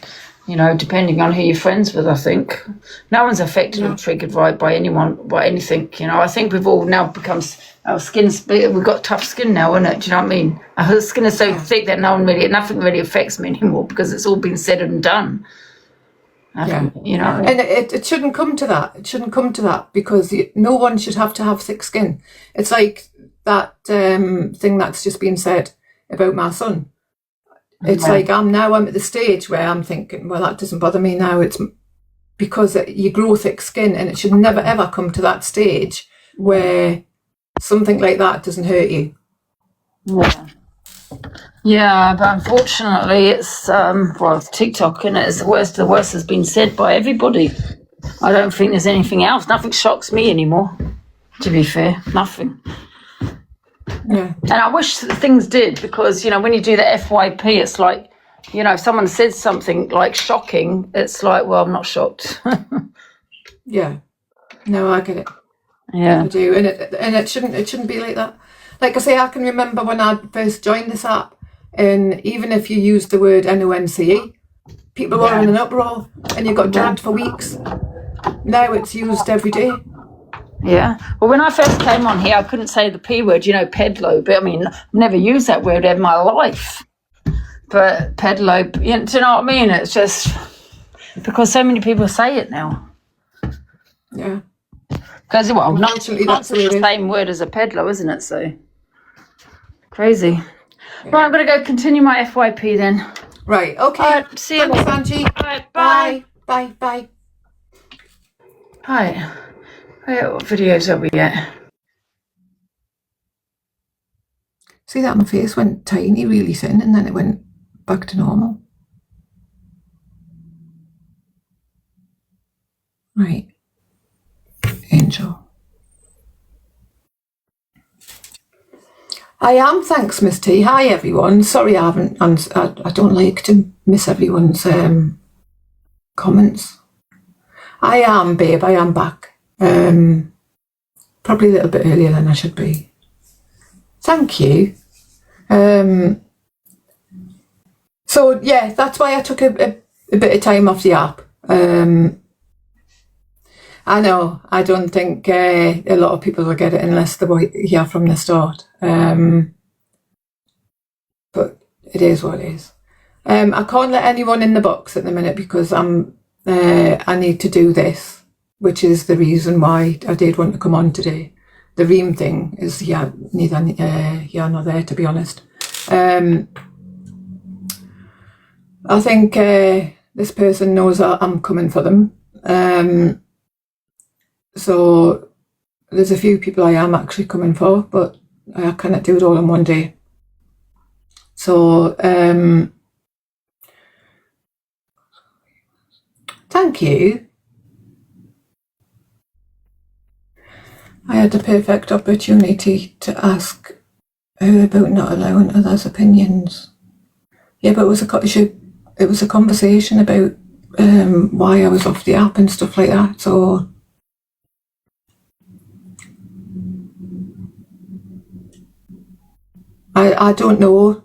Speaker 4: You know, depending on who you're friends with, I think. No one's affected or triggered by anyone, by anything, you know. I think we've all now become, our skin's, we've got tough skin now, isn't it? Do you know what I mean? Our skin is so thick that nothing really affects me anymore because it's all been said and done. You know.
Speaker 2: And it shouldn't come to that. It shouldn't come to that because no one should have to have thick skin. It's like that thing that's just been said about my son. It's like I'm at the stage where I'm thinking, well, that doesn't bother me now. It's because you grow thick skin, and it should never ever come to that stage where something like that doesn't hurt you.
Speaker 4: Yeah, but unfortunately it's it's TikTok, and it's the worst has been said by everybody. I don't think there's anything else. Nothing shocks me anymore, to be fair. Nothing.
Speaker 2: Yeah.
Speaker 4: And I wish things did, because, you know, when you do the FYP, it's like, you know, if someone says something like shocking, it's like, well, I'm not shocked.
Speaker 2: Yeah. No, I get it.
Speaker 4: Yeah.
Speaker 2: I do. And it shouldn't be like that. Like I say, I can remember when I first joined this app, and even if you used the word NONCE, people were in an uproar and you got dragged for weeks. Now it's used every day.
Speaker 4: Yeah. Well, when I first came on here, I couldn't say the P word, you know, pedlo. But I mean, I've never used that word in my life. But pedlo, you know, do you know what I mean? It's just because so many people say it now.
Speaker 2: Yeah.
Speaker 4: Because, well, not
Speaker 2: that's
Speaker 4: the same word as a pedlo, isn't it? So crazy. Yeah. Right, I'm going to go continue my FYP then.
Speaker 2: Right, okay.
Speaker 4: Right, see you
Speaker 2: later,
Speaker 4: Angie.
Speaker 2: Right, bye. Bye.
Speaker 4: Hi. What videos are we at?
Speaker 2: See that my face went tiny, really thin, and then it went back to normal. Right. Angel. I am, thanks, Miss T. Hi, everyone. Sorry, I don't like to miss everyone's comments. I am, babe. I am back. Probably a little bit earlier than I should be. Thank you. So yeah, that's why I took a bit of time off the app. I know, I don't think a lot of people will get it unless they were here from the start. But it is what it is. I can't let anyone in the box at the minute because I need to do this, which is the reason why I did want to come on today. The Ream thing is neither here nor there, to be honest. I think this person knows that I'm coming for them. So there's a few people I am actually coming for, but I cannot do it all in one day. So thank you. I had the perfect opportunity to ask her about not allowing others' opinions. Yeah, but it was a conversation about why I was off the app and stuff like that. So I don't know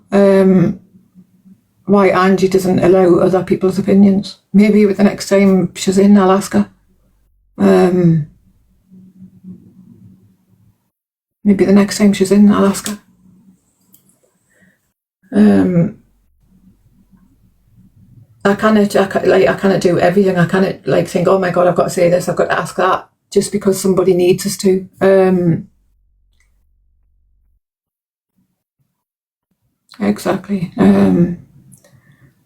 Speaker 2: why Angie doesn't allow other people's opinions. Maybe the next time she's in, I'll ask her. Maybe the next time she's in, I'll ask her. I cannot do everything. I cannot think, oh my God, I've got to say this, I've got to ask that, just because somebody needs us to. Exactly.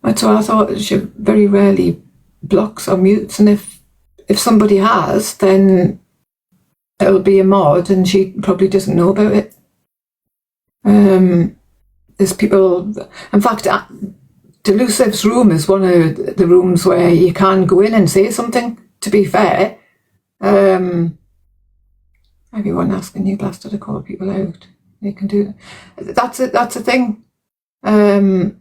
Speaker 2: That's why I thought she very rarely blocks or mutes, and if somebody has, then it'll be a mod and she probably doesn't know about it. There's people, in fact, Delusive's room is one of the rooms where you can go in and say something, to be fair. Everyone asking you, Blaster, to call people out. They can do that. That's a thing. There'll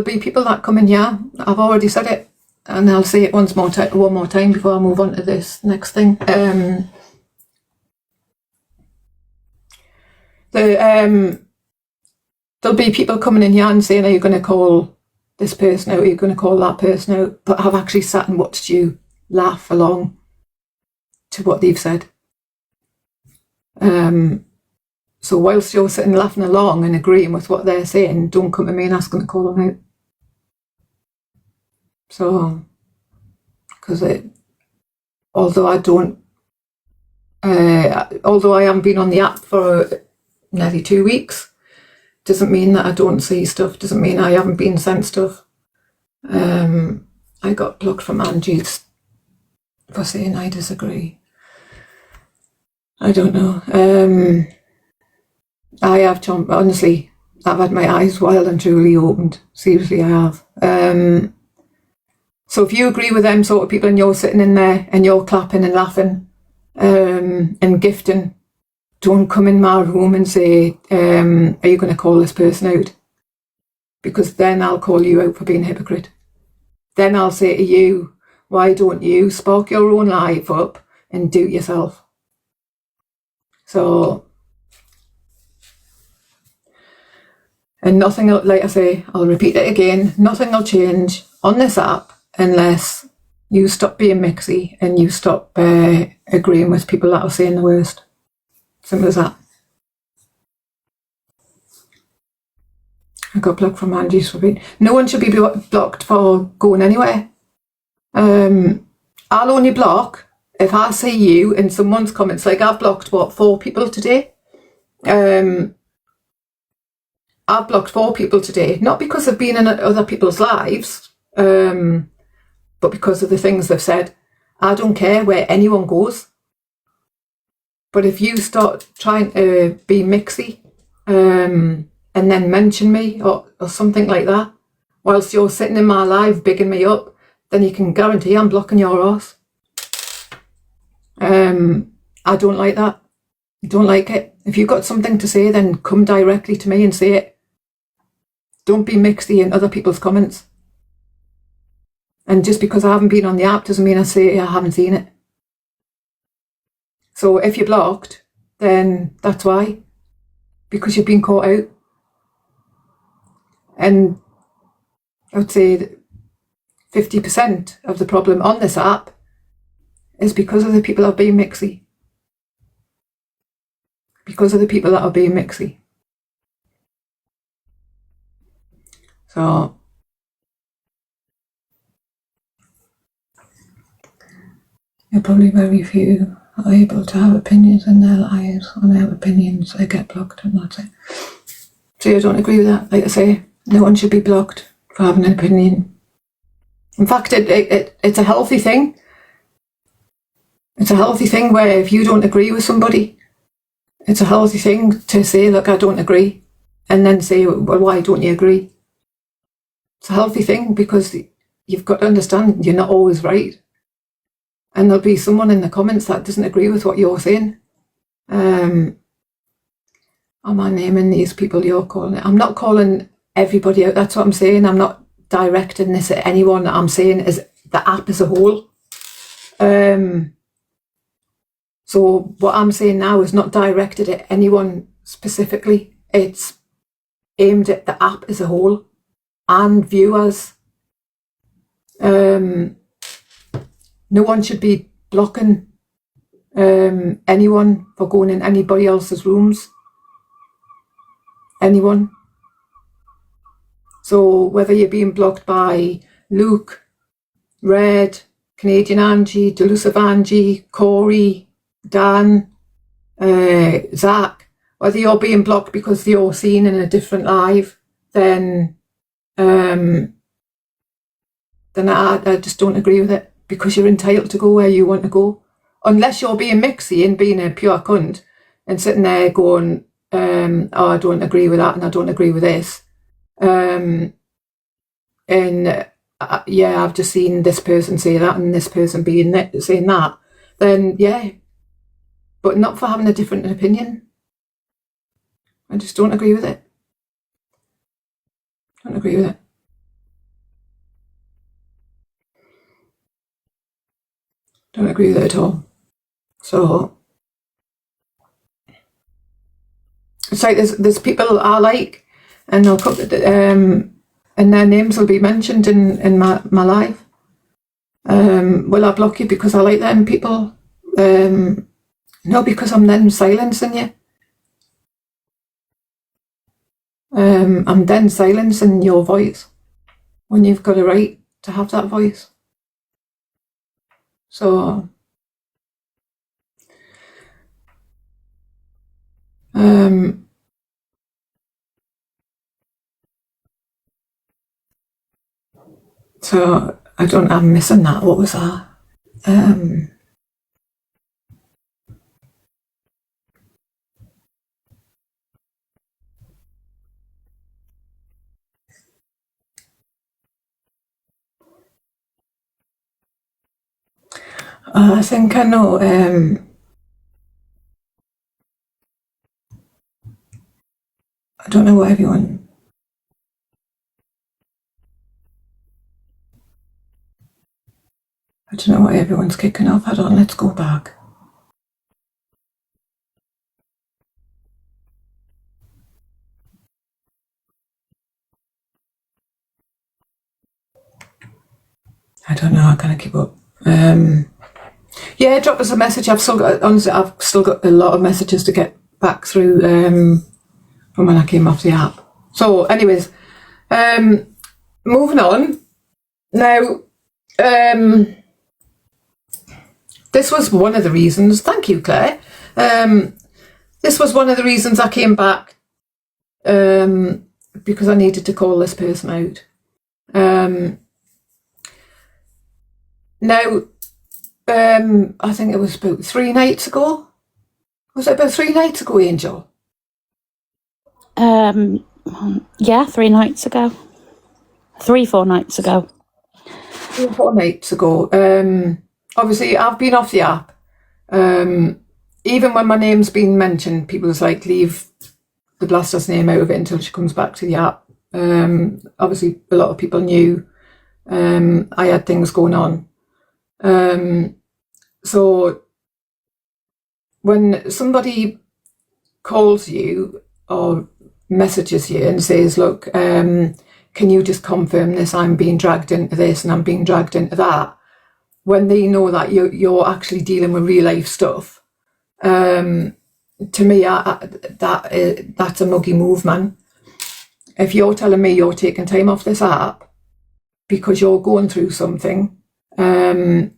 Speaker 2: be people that come in here. I've already said it, and I'll say it one more time before I move on to this next thing. There'll be people coming in here and saying, are you going to call this person out? Are you going to call that person out? But I've actually sat and watched you laugh along to what they've said. So whilst you're sitting laughing along and agreeing with what they're saying, don't come to me and ask them to call them out. So, because although I haven't been on the app for nearly 2 weeks, doesn't mean that I don't see stuff, doesn't mean I haven't been sent stuff. I got blocked from Angie's for saying I disagree. I don't know. I have, honestly, I've had my eyes well and truly opened. Seriously, I have. So if you agree with them sort of people and you're sitting in there and you're clapping and laughing and gifting, don't come in my room and say, are you going to call this person out? Because then I'll call you out for being a hypocrite. Then I'll say to you, why don't you spark your own life up and do it yourself? So, and nothing, like I say, I'll repeat it again, nothing will change on this app unless you stop being mixy and you stop agreeing with people that are saying the worst. Simple as that. I got blocked from Angie's for being... No one should be blocked for going anywhere. I'll only block if I see you in someone's comments. Like I've blocked, 4 people today? I've blocked 4 people today, not because of being in other people's lives, but because of the things they've said. I don't care where anyone goes. But if you start trying to be mixy and then mention me or something like that, whilst you're sitting in my live bigging me up, then you can guarantee I'm blocking your arse. I don't like that. I don't like it. If you've got something to say, then come directly to me and say it. Don't be mixy in other people's comments. And just because I haven't been on the app doesn't mean I say I haven't seen it. So if you're blocked, then that's why. because you've been caught out. And I would say that 50% of the problem on this app is because of the people that are being mixy. Because of the people that are being mixy. So you're probably very few are able to have opinions in their lives. When they have opinions, they get blocked, and that's it. So I don't agree with that. Like I say, no one should be blocked for having an opinion. In fact, it's a healthy thing. It's a healthy thing where if you don't agree with somebody, it's a healthy thing to say, look, I don't agree, and then say, well, why don't you agree? It's a healthy thing because you've got to understand you're not always right. And there'll be someone in the comments that doesn't agree with what you're saying. Am I naming these people you're calling it? I'm not calling everybody out. That's what I'm saying. I'm not directing this at anyone. I'm saying is the app as a whole. So what I'm saying now is not directed at anyone specifically. It's aimed at the app as a whole and viewers. No one should be blocking anyone for going in anybody else's rooms. Anyone. So whether you're being blocked by Luke, Red, Canadian Angie, Delusive Angie, Corey, Dan, Zach, whether you're being blocked because you're seen in a different live, then I just don't agree with it, because you're entitled to go where you want to go. Unless you're being mixy and being a pure cunt and sitting there going, oh, I don't agree with that and I don't agree with this. Yeah, I've just seen this person say that and this person saying that. Then, yeah. But not for having a different opinion. I just don't agree with it. Don't agree with it. Don't agree with it at all. So it's like there's people I like, and they'll come, and their names will be mentioned in my life. Will I block you because I like them people? No, because I'm then silencing you. I'm then silencing your voice when you've got a right to have that voice. So so I'm missing that. What was that? I think I know. I don't know what everyone. I don't know what everyone's kicking off. Hold on, let's go back. I don't know. I can't keep up. Yeah, drop us a message. I've still got a lot of messages to get back through from when I came off the app. So, anyways, moving on. Now, this was one of the reasons. Thank you, Claire. This was one of the reasons I came back, because I needed to call this person out. Now, I think it was about 3 nights ago. Was it about 3 nights ago, Angel?
Speaker 1: Yeah, 3 nights ago. 4 nights ago.
Speaker 2: 3 or 4 nights ago. Obviously, I've been off the app. Even when my name's been mentioned, people's like, leave the Blaster's name out of it until she comes back to the app. Obviously, a lot of people knew I had things going on. So when somebody calls you or messages you and says, look, can you just confirm this? I'm being dragged into this and I'm being dragged into that. When they know that you're actually dealing with real life stuff, to me, that's a muggy move, man. If you're telling me you're taking time off this app because you're going through something, then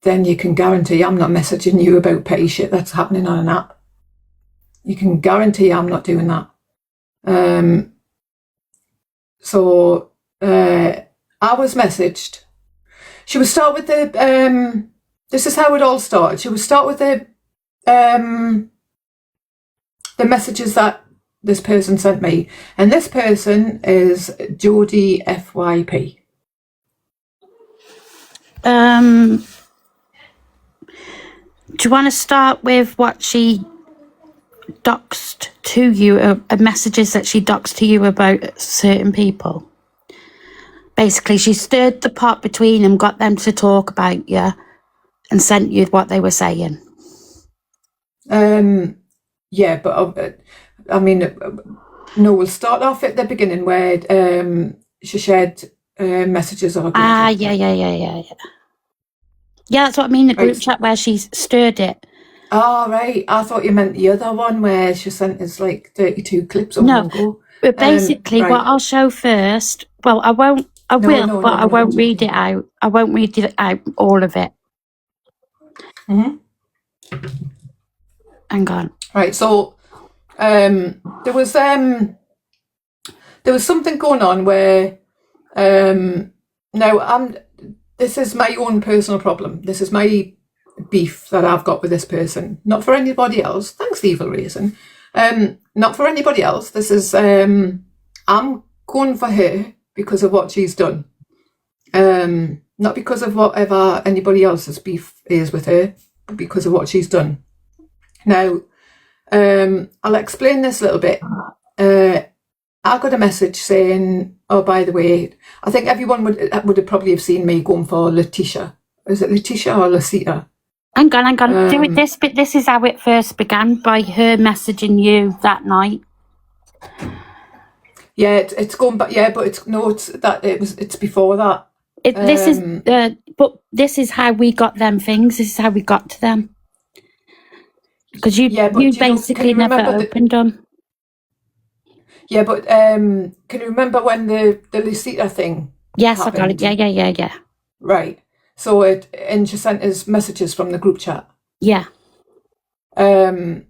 Speaker 2: you can guarantee I'm not messaging you about petty shit that's happening on an app. You can guarantee I'm not doing that. So I was messaged. She would start with the, this is how it all started. She would start with the messages that this person sent me. And this person is Jodie FYP.
Speaker 1: Do you want to start with what she doxed to you, messages that she doxed to you about certain people? Basically, she stirred the pot between them, got them to talk about you, and sent you what they were saying.
Speaker 2: Yeah, but I mean, no, we'll start off at the beginning where she shared messages of a group chat.
Speaker 1: Yeah, that's what I mean, the group chat where she stirred it.
Speaker 2: Oh, right. I thought you meant the other one where she sent us like 32 clips on
Speaker 1: No,
Speaker 2: one go.
Speaker 1: but basically
Speaker 2: right.
Speaker 1: what I'll show first, well, I won't, I will, but I won't read it out. I won't read it out, all of it.
Speaker 2: Mm-hmm.
Speaker 1: Hang on.
Speaker 2: Right, so there was something going on where now this is my own personal problem. This is my beef that I've got with this person. Not for anybody else. Thanks, the evil reason. Not for anybody else. This is I'm going for her because of what she's done. Not because of whatever anybody else's beef is with her, but because of what she's done. Now, I'll explain this a little bit. I got a message saying, oh, by the way, I think everyone would have probably have seen me going for Letitia. Is it Letitia or Lasita?
Speaker 1: Hang on. Do it this bit. This is how it first began, by her messaging you that night.
Speaker 2: Yeah, it's going back. Yeah, but it's before that.
Speaker 1: But this is how we got them things. This is how we got to them. Because you basically never opened them.
Speaker 2: Yeah, but can you remember when the Lucita thing
Speaker 1: Yes,
Speaker 2: happened?
Speaker 1: I got it. Yeah.
Speaker 2: Right. So and she sent us messages from the group chat.
Speaker 1: Yeah.
Speaker 2: And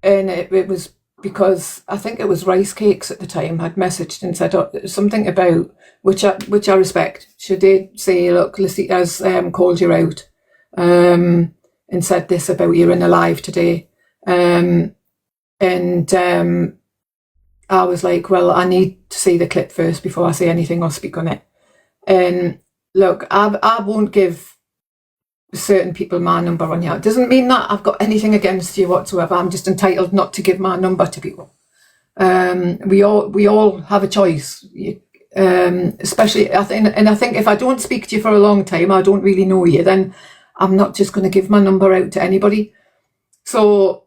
Speaker 2: it was because I think it was Rice Cakes at the time had messaged and said something about, which I respect. She did say, look, Lucita's called you out and said this about you in a live today. And I was like, well, I need to see the clip first before I say anything or speak on it. And look, I won't give certain people my number on here. It doesn't mean that I've got anything against you whatsoever. I'm just entitled not to give my number to people. We all have a choice. Especially, I think if I don't speak to you for a long time, I don't really know you, then I'm not just going to give my number out to anybody. So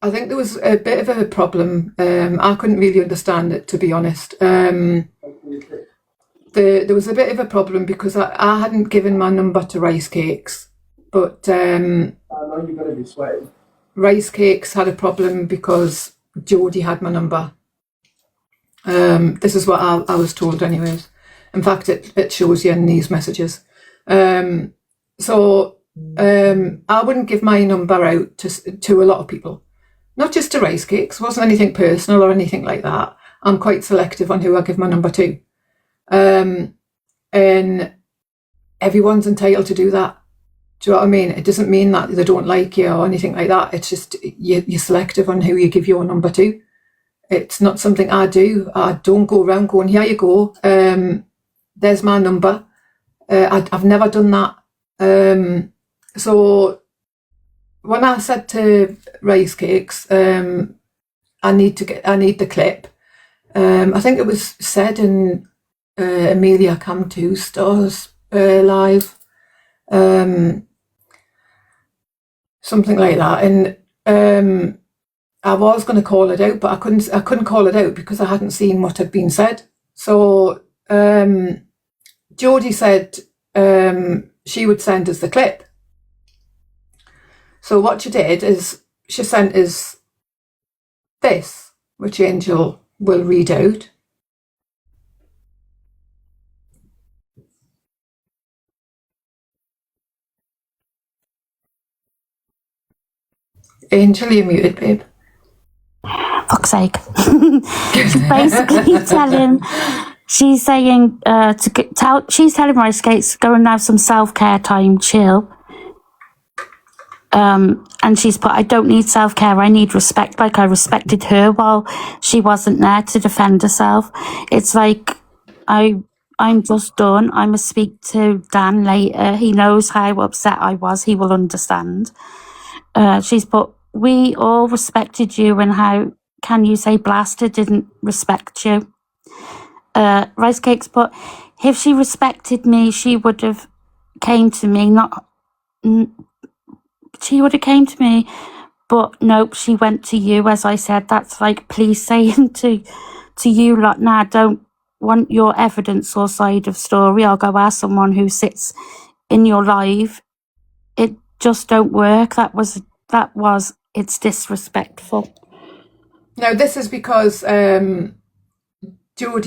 Speaker 2: I think there was a bit of a problem. I couldn't really understand it, to be honest. There was a bit of a problem because I hadn't given my number to Rice Cakes, but I know you're going to be sweating. Rice Cakes had a problem because Jodie had my number. This is what I was told anyways. In fact, it shows you in these messages. So I wouldn't give my number out to a lot of people. Not just to Rice Cakes. It wasn't anything personal or anything like that. I'm quite selective on who I give my number to. And everyone's entitled to do that. Do you know what I mean? It doesn't mean that they don't like you or anything like that. It's just you're selective on who you give your number to. It's not something I do. I don't go around going, here you go. There's my number. I've never done that. So when I said to Rice Cakes, I need the clip. I think it was said in Amelia Cam2 Stars live, something like that. And I was going to call it out, but I couldn't call it out because I hadn't seen what had been said. So Jodie said she would send us the clip. So what she did is she sent us this, which Angel will read out. Angel, you're muted, babe.
Speaker 1: Fuck's sake. She's basically she's saying she's telling Rice Skates to go and have some self-care time, chill. And she's put, I don't need self-care, I need respect, like I respected her while she wasn't there to defend herself. It's like, I'm just done. I must speak to Dan later. He knows how upset I was. He will understand. She's put, we all respected you, and how can you say Blaster didn't respect you? Rice Cakes put, if she respected me, she would have came to me, she would have came to me, but nope, she went to you. As I said, that's like police saying to you, like, nah, don't want your evidence or side of story. I'll go ask someone who sits in your life. It just don't work. That was, it's disrespectful.
Speaker 2: Now, this is because Jodie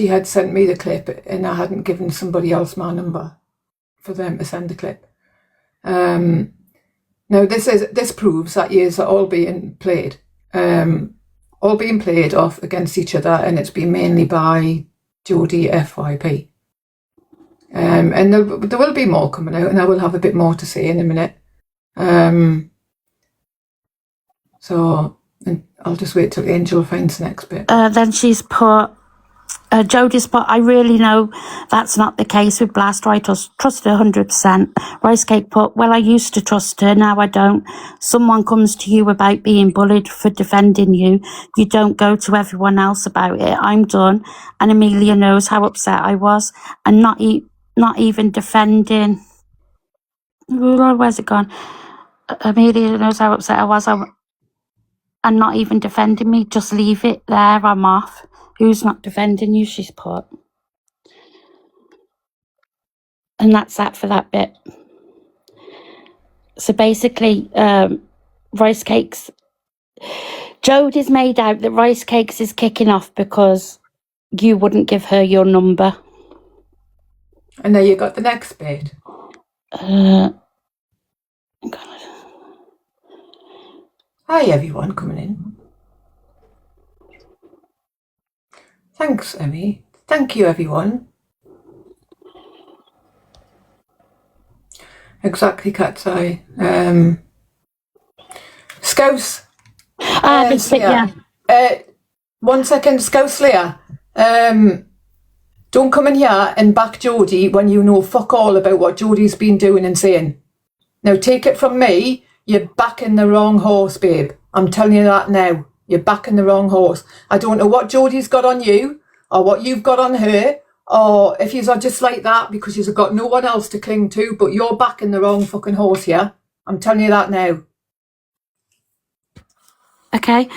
Speaker 2: had sent me the clip and I hadn't given somebody else my number for them to send the clip. Now, this proves that years are all being played off against each other, and it's been mainly by Jodie FYP. And there will be more coming out, and I will have a bit more to say in a minute. So I'll just wait till Angel finds the next bit.
Speaker 1: Then she's put, Jodie's put, I really know that's not the case with Blaster. I trust her 100%. Rice Cake put, well, I used to trust her, now I don't. Someone comes to you about being bullied for defending you. You don't go to everyone else about it. I'm done. And Amelia knows how upset I was, and not even defending. Where's it gone? Amelia knows how upset I was, and not even defending me. Just leave it there. I'm off. Who's not defending you? She's put. And that's that for that bit. So basically, Rice Cakes, Jodie's made out that Rice Cakes is kicking off because you wouldn't give her your number.
Speaker 2: And now you got the next bit. Hi everyone coming in. Thanks, Emmy. Thank you, everyone. Exactly, Cat's Eye. Scouse.
Speaker 1: Yeah.
Speaker 2: 1 second, Scouse Slayer. Don't come in here and back Jodie when you know fuck all about what Jodie's been doing and saying. Now, take it from me, you're backing the wrong horse, babe. I'm telling you that now. You're backing the wrong horse. I don't know what Jodie's got on you or what you've got on her, or if yous are just like that because yous have got no one else to cling to, but you're backing the wrong fucking horse here. I'm telling you that now.
Speaker 1: Okay.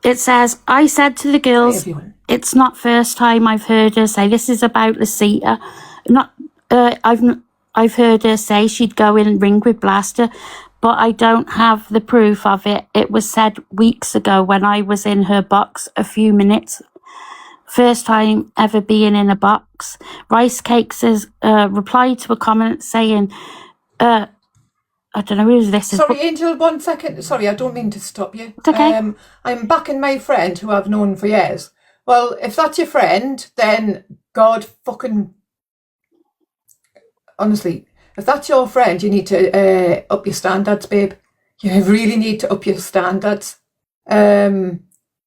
Speaker 1: It says, I said to the girls, it's not first time I've heard her say this is about Lucita. I've heard her say she'd go in and ring with Blaster, but I don't have the proof of it. It was said weeks ago when I was in her box a few minutes. First time ever being in a box. Rice Cakes has replied to a comment saying, I don't know who this is.
Speaker 2: Sorry, Angel, 1 second. Sorry, I don't mean to stop you.
Speaker 1: It's okay.
Speaker 2: I'm backing my friend who I've known for years. Well, if that's your friend, then God fucking... Honestly, if that's your friend, you need to up your standards, babe. You really need to up your standards.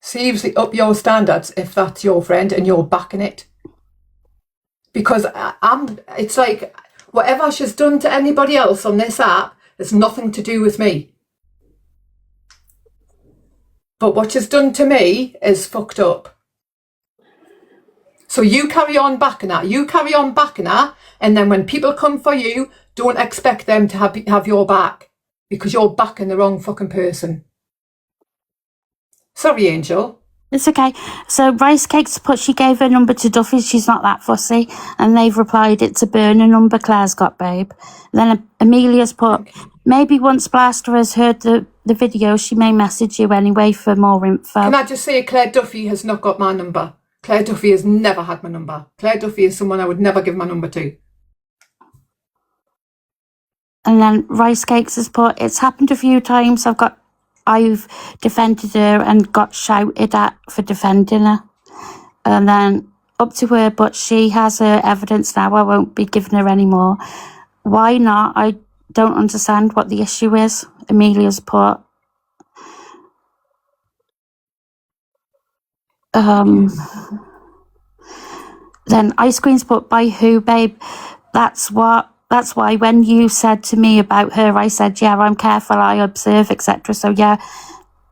Speaker 2: Seriously, up your standards if that's your friend and you're backing it. Because it's like, whatever she's done to anybody else on this app, it's nothing to do with me. But what she's done to me is fucked up. So you carry on backing her. You carry on backing her. And then when people come for you, don't expect them to have your back. Because you're backing the wrong fucking person. Sorry, Angel.
Speaker 1: It's okay. So Rice Cakes put she gave her number to Duffy. She's not that fussy, and they've replied it's a burner number Claire's got, babe. Then Amelia's put maybe once Blaster has heard the video, she may message you anyway for more info.
Speaker 2: Can I just say Claire Duffy has not got my number? Claire Duffy has never had my number. Claire Duffy is someone I would never give my number to.
Speaker 1: And then Rice Cakes has put it's happened a few times. I've defended her and got shouted at for defending her. And then up to her, but she has her evidence now. I won't be giving her any more. Why not? I don't understand what the issue is. Amelia's put. Then Ice Cream's put by who, babe? That's why when you said to me about her, I said, yeah, I'm careful, I observe, etc. So yeah,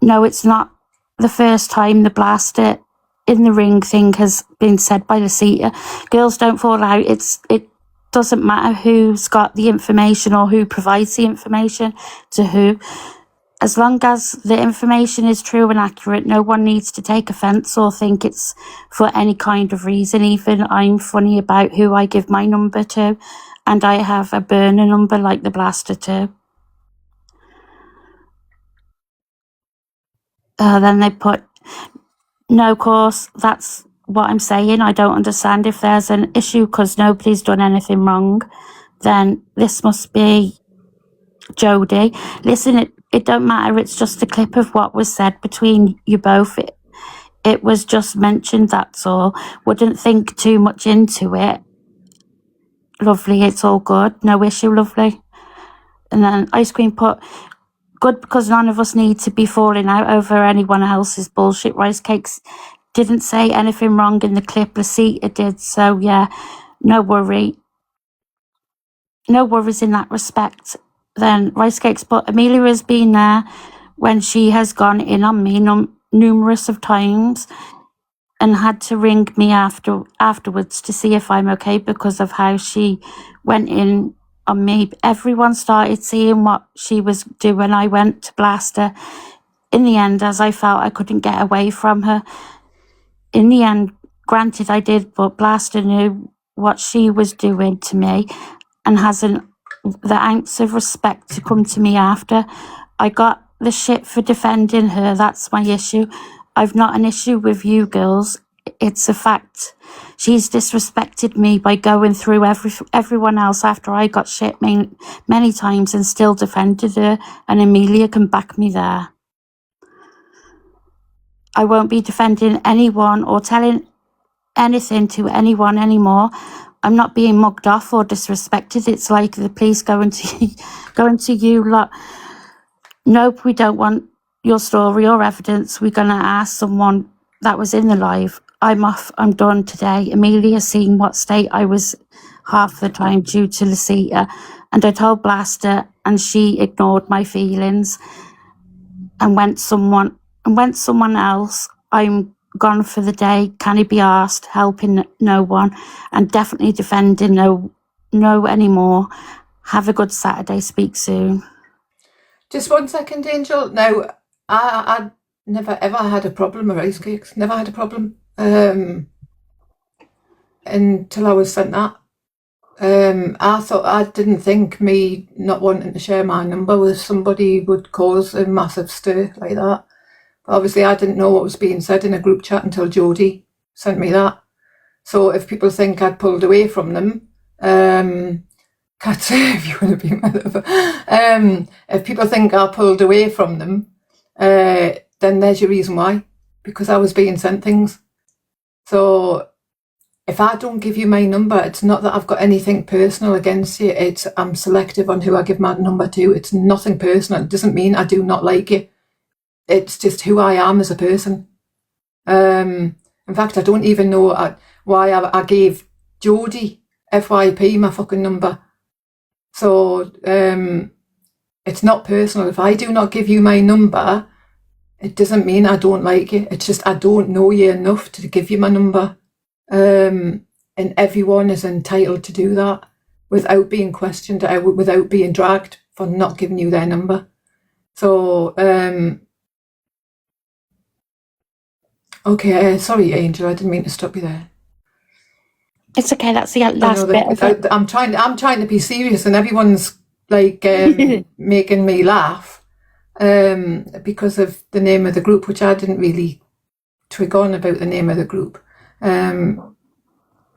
Speaker 1: no, it's not the first time the Blaster in the ring thing has been said by Lucita. Girls don't fall out. It doesn't matter who's got the information or who provides the information to who. As long as the information is true and accurate, no one needs to take offence or think it's for any kind of reason. Even I'm funny about who I give my number to, and I have a burner number like the Blaster too. Then they put, no, course, that's what I'm saying. I don't understand if there's an issue because nobody's done anything wrong. Then this must be Jodie. Listen, it don't matter. It's just a clip of what was said between you both. It was just mentioned, that's all. Wouldn't think too much into it. Lovely, it's all good. No issue, lovely. And then Ice Cream put, good because none of us need to be falling out over anyone else's bullshit. Rice Cakes didn't say anything wrong in the clip. Lucita did, so yeah, no worry. No worries in that respect. Then Rice Cakes put, Amelia has been there when she has gone in on me numerous of times and had to ring me afterwards to see if I'm okay because of how she went in on me. Everyone started seeing what she was doing. I went to blast her. In the end, as I felt I couldn't get away from her. In the end, granted I did, but Blaster knew what she was doing to me and hasn't the ounce of respect to come to me after. I got the shit for defending her. That's my issue. I've not an issue with you girls. It's a fact. She's disrespected me by going through everyone else after I got shit many times and still defended her, and Amelia can back me there. I won't be defending anyone or telling anything to anyone anymore. I'm not being mugged off or disrespected. It's like the police going to you lot. Nope, we don't want your story or evidence. We're going to ask someone that was in the live. I'm off. I'm done today. Amelia's seen what state I was half the time due to Lucita, and I told Blaster, and she ignored my feelings and went someone else. I'm gone for the day. Can he be asked? Helping no one, and definitely defending no anymore. Have a good Saturday. Speak soon.
Speaker 2: Just 1 second, Angel. Now, I never ever had a problem with Rice Cakes. Never had a problem until I was sent that. I didn't think me not wanting to share my number with somebody would cause a massive stir like that. But obviously, I didn't know what was being said in a group chat until Jodie sent me that. So if people think I'd pulled away from them, can't say if you want to be my lover. If people think I pulled away from them, then there's your reason why. Because I was being sent things. So if I don't give you my number, it's not that I've got anything personal against you. I'm selective on who I give my number to. It's nothing personal. It doesn't mean I do not like you. It's just who I am as a person. In fact, I don't even know why I gave Jodie FYP my fucking number. So it's not personal. If I do not give you my number, it doesn't mean I don't like you. It's just I don't know you enough to give you my number. And everyone is entitled to do that without being questioned, without being dragged for not giving you their number. So Okay, sorry, Angel, I didn't mean to stop you there.
Speaker 1: It's okay. That's the
Speaker 2: I
Speaker 1: last
Speaker 2: know
Speaker 1: bit of it.
Speaker 2: that I'm trying to be serious, and everyone's like making me laugh because of the name of the group, which I didn't really twig on about the name of the group.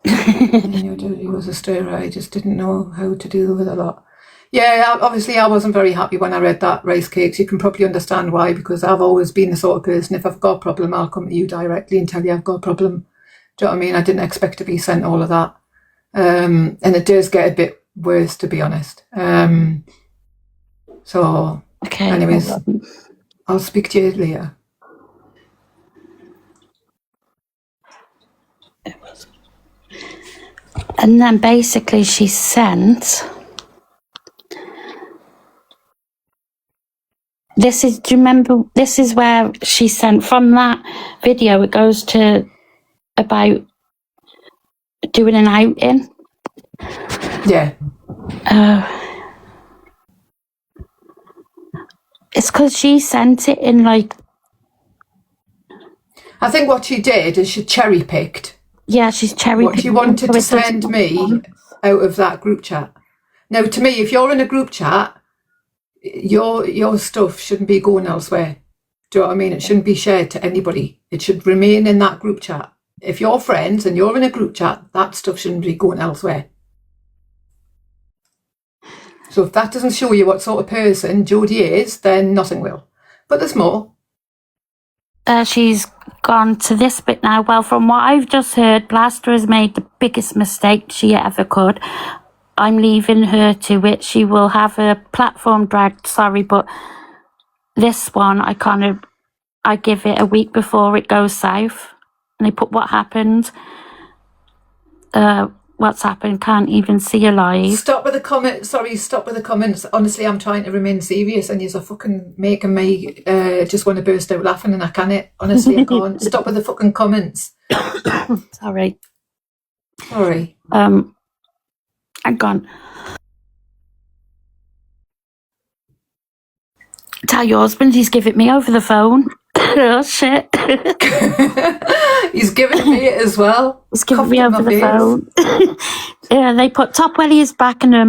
Speaker 2: He was a stirrer. I just didn't know how to deal with a lot. Yeah, obviously I wasn't very happy when I read that, Rice Cakes. You can probably understand why, because I've always been the sort of person, if I've got a problem, I'll come to you directly and tell you I've got a problem. Do you know what I mean? I didn't expect to be sent all of that. And it does get a bit worse, to be honest. So,
Speaker 1: Okay.
Speaker 2: anyways, I'll speak to you later.
Speaker 1: And then basically she sent... do you remember, this is where she sent, from that video, it goes to about doing an outing.
Speaker 2: Yeah.
Speaker 1: It's because she sent it in like...
Speaker 2: I think what she did is she cherry picked
Speaker 1: Yeah, she's cherry
Speaker 2: what she wanted to send me out of that group chat. Now, to me, if you're in a group chat, your stuff shouldn't be going elsewhere. Do you know what I mean? It shouldn't be shared to anybody. It should remain in that group chat. If you're friends and you're in a group chat, that stuff shouldn't be going elsewhere. So if that doesn't show you what sort of person Jodie is, then nothing will. But there's more.
Speaker 1: She's gone to this bit now. Well, from what I've just heard, Blaster has made the biggest mistake she ever could. I'm leaving her to it. She will have her platform dragged, sorry, but this one, I give it a week before it goes south. And they put what happened. What's happened, can't even see you live.
Speaker 2: Stop with the comments. Sorry, stop with the comments. Honestly, I'm trying to remain serious and you're fucking making me just want to burst out laughing and I can't. Honestly, I can't. Stop with the fucking comments.
Speaker 1: Sorry.
Speaker 2: Sorry.
Speaker 1: Hang on. Tell your husband he's giving me over the phone. Oh, shit.
Speaker 2: He's giving me it as well.
Speaker 1: He's giving me over the phone. Yeah, they put Top Welly is back and her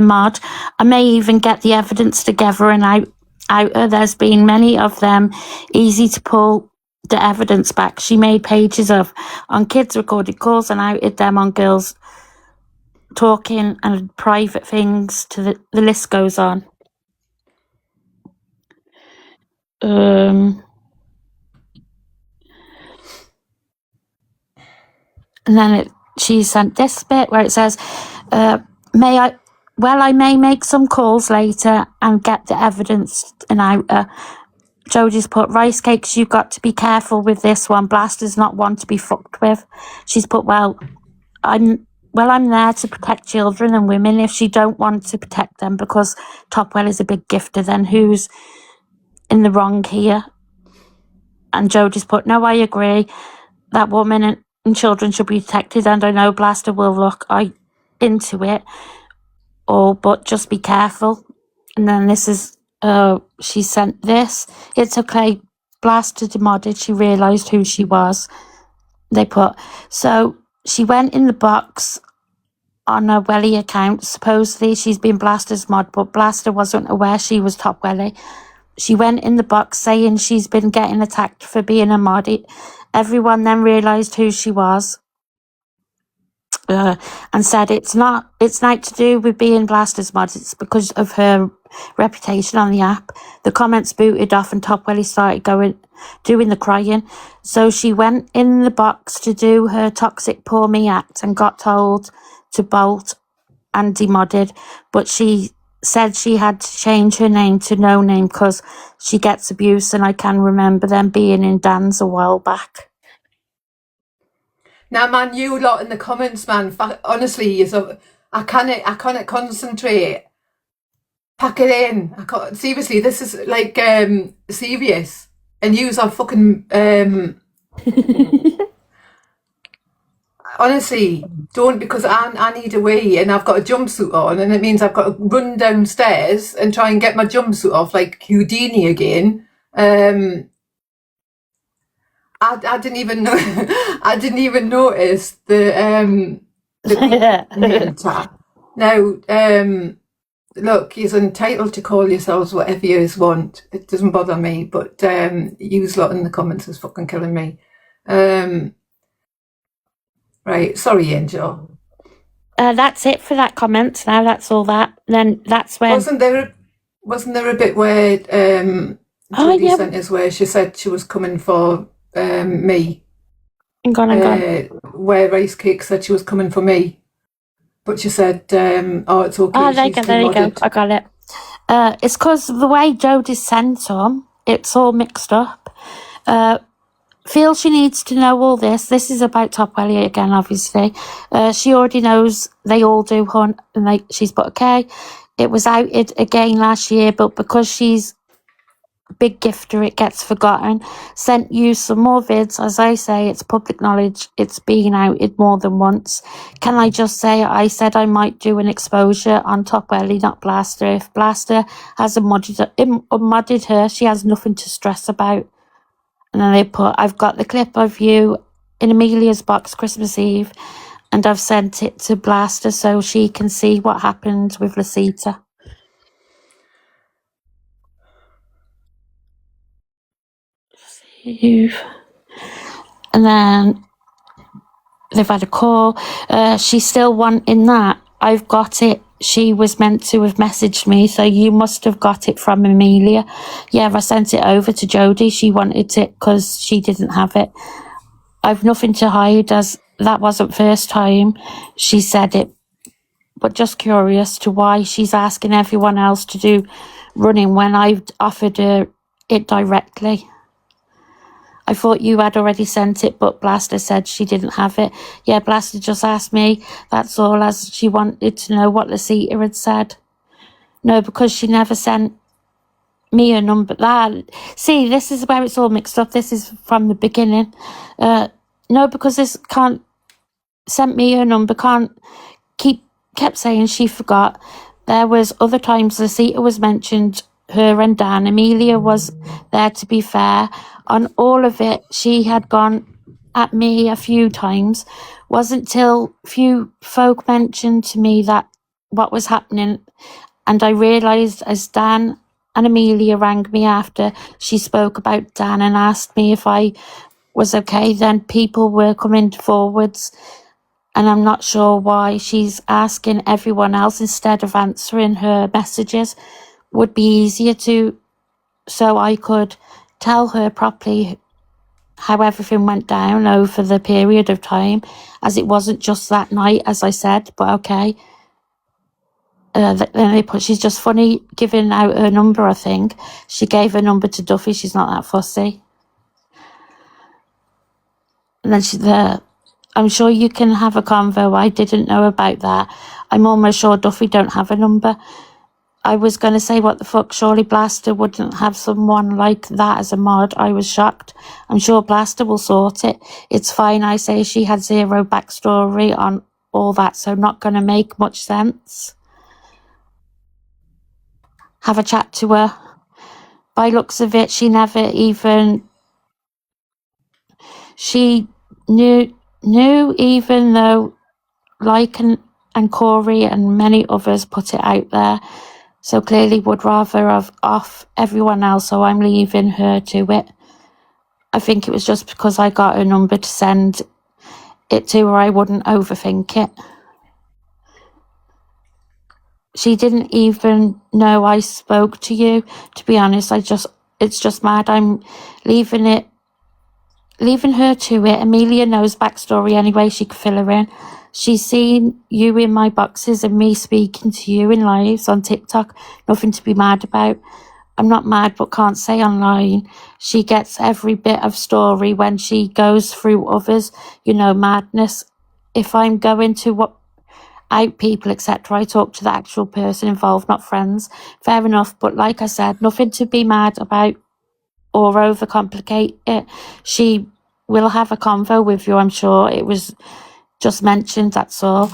Speaker 1: mod. I may even get the evidence together and out her. There's been many of them. Easy to pull the evidence back. She made pages of on kids recorded calls and outed them on girls talking and private things. To the list goes on. And then she sent this bit where it says, I may make some calls later and get the evidence and out. Jodie's put, Rice Cakes, you've got to be careful with this one. Blaster's not one to be fucked with. She's put, I'm there to protect children and women. If she don't want to protect them because Topwell is a big gifter, then who's in the wrong here? And Jodie's put, no, I agree. That woman and children should be protected, and I know Blaster will look into it. But just be careful. And then this is, she sent this. It's okay. Blaster demodded. She realised who she was. They put, so she went in the box on her Welly account. Supposedly she's been Blaster's mod, but Blaster wasn't aware she was Top Welly. She went in the box saying she's been getting attacked for being a mod. Everyone then realised who she was and said it's not to do with being Blaster's mod, it's because of her reputation on the app. The comments booted off and Top Welly started doing the crying. So she went in the box to do her toxic poor me act and got told to bolt and demodded, but she said she had to change her name to no name because she gets abuse, and I can remember them being in Dan's a while back.
Speaker 2: Now, man, you lot in the comments, man, honestly, I can't concentrate. Pack it in. Seriously, this is like serious, and yous are fucking honestly, don't, because I need a wee and I've got a jumpsuit on and it means I've got to run downstairs and try and get my jumpsuit off like Houdini again. I didn't even know. I didn't even notice the name tag. Now, look, you're entitled to call yourselves whatever you want. It doesn't bother me, but use lot in the comments is fucking killing me. Right, sorry, Angel.
Speaker 1: That's it for that comment. Now that's all that. Then that's when.
Speaker 2: Wasn't there a bit where
Speaker 1: Oh
Speaker 2: Judy
Speaker 1: yeah.
Speaker 2: sent us where she said she was coming for me?
Speaker 1: Hang on.
Speaker 2: Where Rice Cake said she was coming for me, but she said, "Oh, it's okay."
Speaker 1: Oh, there you
Speaker 2: she's
Speaker 1: go.
Speaker 2: too
Speaker 1: There you go.
Speaker 2: modest.
Speaker 1: I got it. It's because the way Jodie sent them, it's all mixed up. Feels she needs to know all this. This is about Top Welly again, obviously. She already knows they all do, hun, and she's put okay. It was outed again last year, but because she's a big gifter, it gets forgotten. Sent you some more vids. As I say, it's public knowledge. It's been outed more than once. Can I just say, I said I might do an exposure on Top Welly, not Blaster. If Blaster hasn't modded her, she has nothing to stress about. And then they put, I've got the clip of you in Amelia's box Christmas Eve, and I've sent it to Blaster so she can see what happened with Lucita. And then they've had a call. She's still wanting that. I've got it. She was meant to have messaged me, so you must have got it from Amelia. Yeah, I sent it over to Jodie. She wanted it because she didn't have it. I've nothing to hide, as that wasn't first time she said it, but just curious to why she's asking everyone else to do running when I've offered her it directly. I thought you had already sent it, but Blaster said she didn't have it. Yeah, Blaster just asked me, that's all, as she wanted to know what Lucita had said. No, because she never sent me a number. See, this is where it's all mixed up. This is from the beginning. No, because this can't sent me a number, kept saying she forgot. There was other times Lucita was mentioned, her and Dan. Amelia was there, to be fair. On all of it, she had gone at me a few times. Wasn't till few folk mentioned to me that what was happening, and I realised as Dan and Amelia rang me after she spoke about Dan and asked me if I was okay, then people were coming forwards, and I'm not sure why she's asking everyone else instead of answering her messages. Would be easier so I could tell her properly how everything went down over the period of time, as it wasn't just that night, as I said, but okay. Then they put, she's just funny giving out her number, I think. She gave her number to Duffy, she's not that fussy. And then I'm sure you can have a convo. I didn't know about that. I'm almost sure Duffy don't have a number. I was going to say, what the fuck, surely Blaster wouldn't have someone like that as a mod. I was shocked. I'm sure Blaster will sort it. It's fine, I say. She had zero backstory on all that, so not going to make much sense. Have a chat to her. By looks of it, she never even... She knew even though Lycan and Corey and many others put it out there. So clearly would rather have off everyone else, so I'm leaving her to it. I think it was just because I got her number to send it to her, I wouldn't overthink it. She didn't even know I spoke to you. To be honest, it's just mad. I'm leaving her to it. Amelia knows backstory anyway, she could fill her in. She's seen you in my boxes and me speaking to you in lives on TikTok. Nothing to be mad about. I'm not mad, but can't say online. She gets every bit of story when she goes through others. Madness. If I'm going to out people, etc., I talk to the actual person involved, not friends. Fair enough, but like I said, nothing to be mad about or overcomplicate it. She will have a convo with you, I'm sure. It was just mentioned, that's all.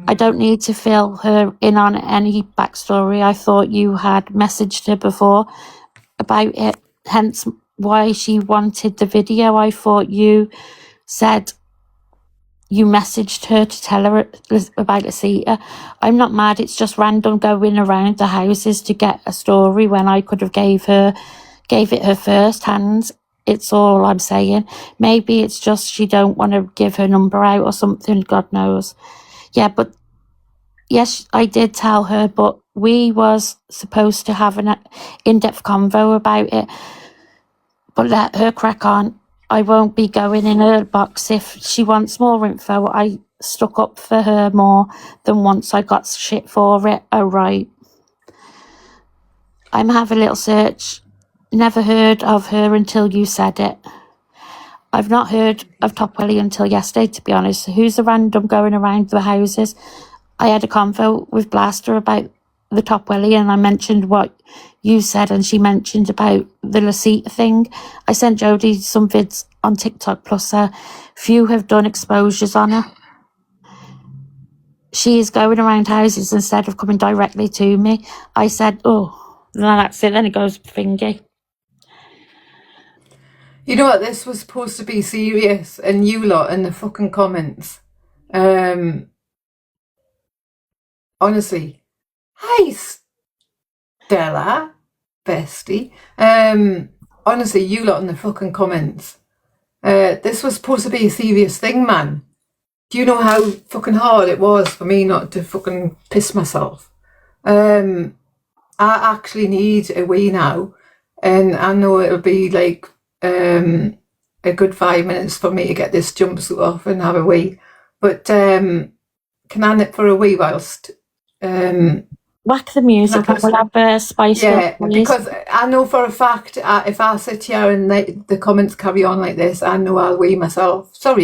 Speaker 1: I don't need to fill her in on any backstory. I thought you had messaged her before about it, hence why she wanted the video. I thought you said you messaged her to tell her about Lasita. I'm not mad. It's just random going around the houses to get a story when I could have gave it her first hand. It's all I'm saying. Maybe it's just she don't want to give her number out or something. God knows. Yeah, but yes, I did tell her, but we was supposed to have an in-depth convo about it. But let her crack on. I won't be going in her box. If she wants more info, I stuck up for her more than once I got shit for it. Oh, right. I'm having a little search. Never heard of her until you said it. I've not heard of Top Willie until yesterday, to be honest. Who's the random going around the houses? I had a convo with Blaster about the Top Willie, and I mentioned what you said, and she mentioned about the Lasita thing. I sent Jodie some vids on TikTok, plus a few have done exposures on her. She is going around houses instead of coming directly to me. I said, oh, no, that's it. Then it goes thingy.
Speaker 2: You know what? This was supposed to be serious, and you lot in the fucking comments. Honestly. Hi, Stella, bestie. Honestly, you lot in the fucking comments. This was supposed to be a serious thing, man. Do you know how fucking hard it was for me not to fucking piss myself? I actually need a wee now, and I know it'll be like a good 5 minutes for me to get this jumpsuit off and have a wee. But can I nip for a wee whilst
Speaker 1: whack the music and we'll have a spice.
Speaker 2: Yeah, because I know for a fact if I sit here and the comments carry on like this, I know I'll wee myself. Sorry.